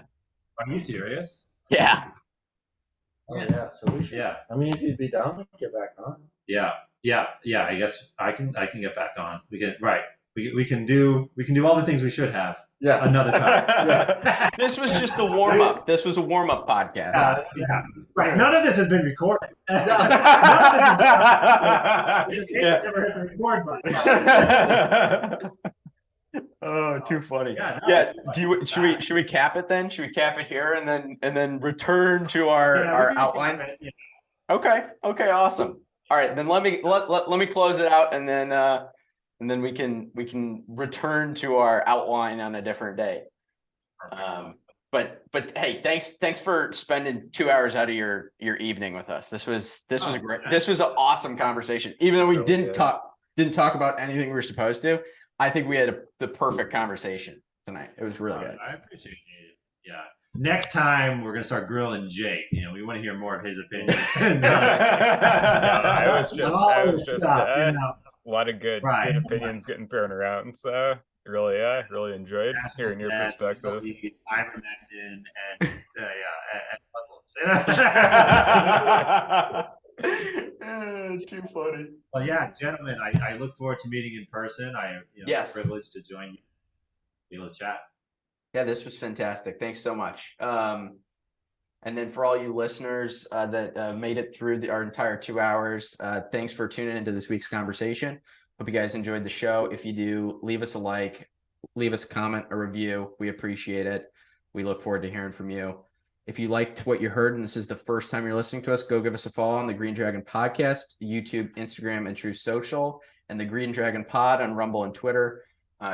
you serious? Yeah. Oh, yeah. So we should. Yeah. I mean, if you'd be down, we can get back on. Yeah. I guess I can get back on. We can do all the things we should have. Yeah. Another time. This was just the warm up. This was a warm up podcast. Right. None of this has been recorded. None of this has never hit the record button. Oh, too funny. Yeah. Should we cap it then? Should we cap it here and then return to our outline? Okay. Awesome. All right, then let me close it out and then and then we can return to our outline on a different day. But hey, thanks for spending 2 hours out of your evening with us. This was a great, this was an awesome conversation. Even though we didn't talk about anything we were supposed to, I think we had the perfect conversation tonight. It was really good. I appreciate it. Yeah. Next time we're gonna start grilling Jake. You know, we want to hear more of his opinion. I was just a lot of good opinions getting thrown around. So really enjoyed hearing your perspective. Ivermectin and Too funny. Well, yeah, gentlemen, I look forward to meeting in person. It's a privilege to join you, be able to chat. Yeah, this was fantastic. Thanks so much. And then for all you listeners that made it through our entire 2 hours, thanks for tuning into this week's conversation. Hope you guys enjoyed the show. If you do, leave us a like, leave us a comment, a review. We appreciate it. We look forward to hearing from you. If you liked what you heard and this is the first time you're listening to us, go give us a follow on the Green Dragon Podcast, YouTube, Instagram, and True Social, and the Green Dragon Pod on Rumble and Twitter.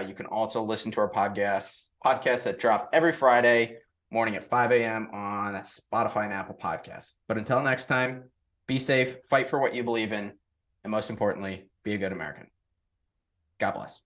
You can also listen to our podcasts that drop every Friday morning at 5 a.m. on Spotify and Apple Podcasts. But until next time, be safe, fight for what you believe in, and most importantly, be a good American. God bless.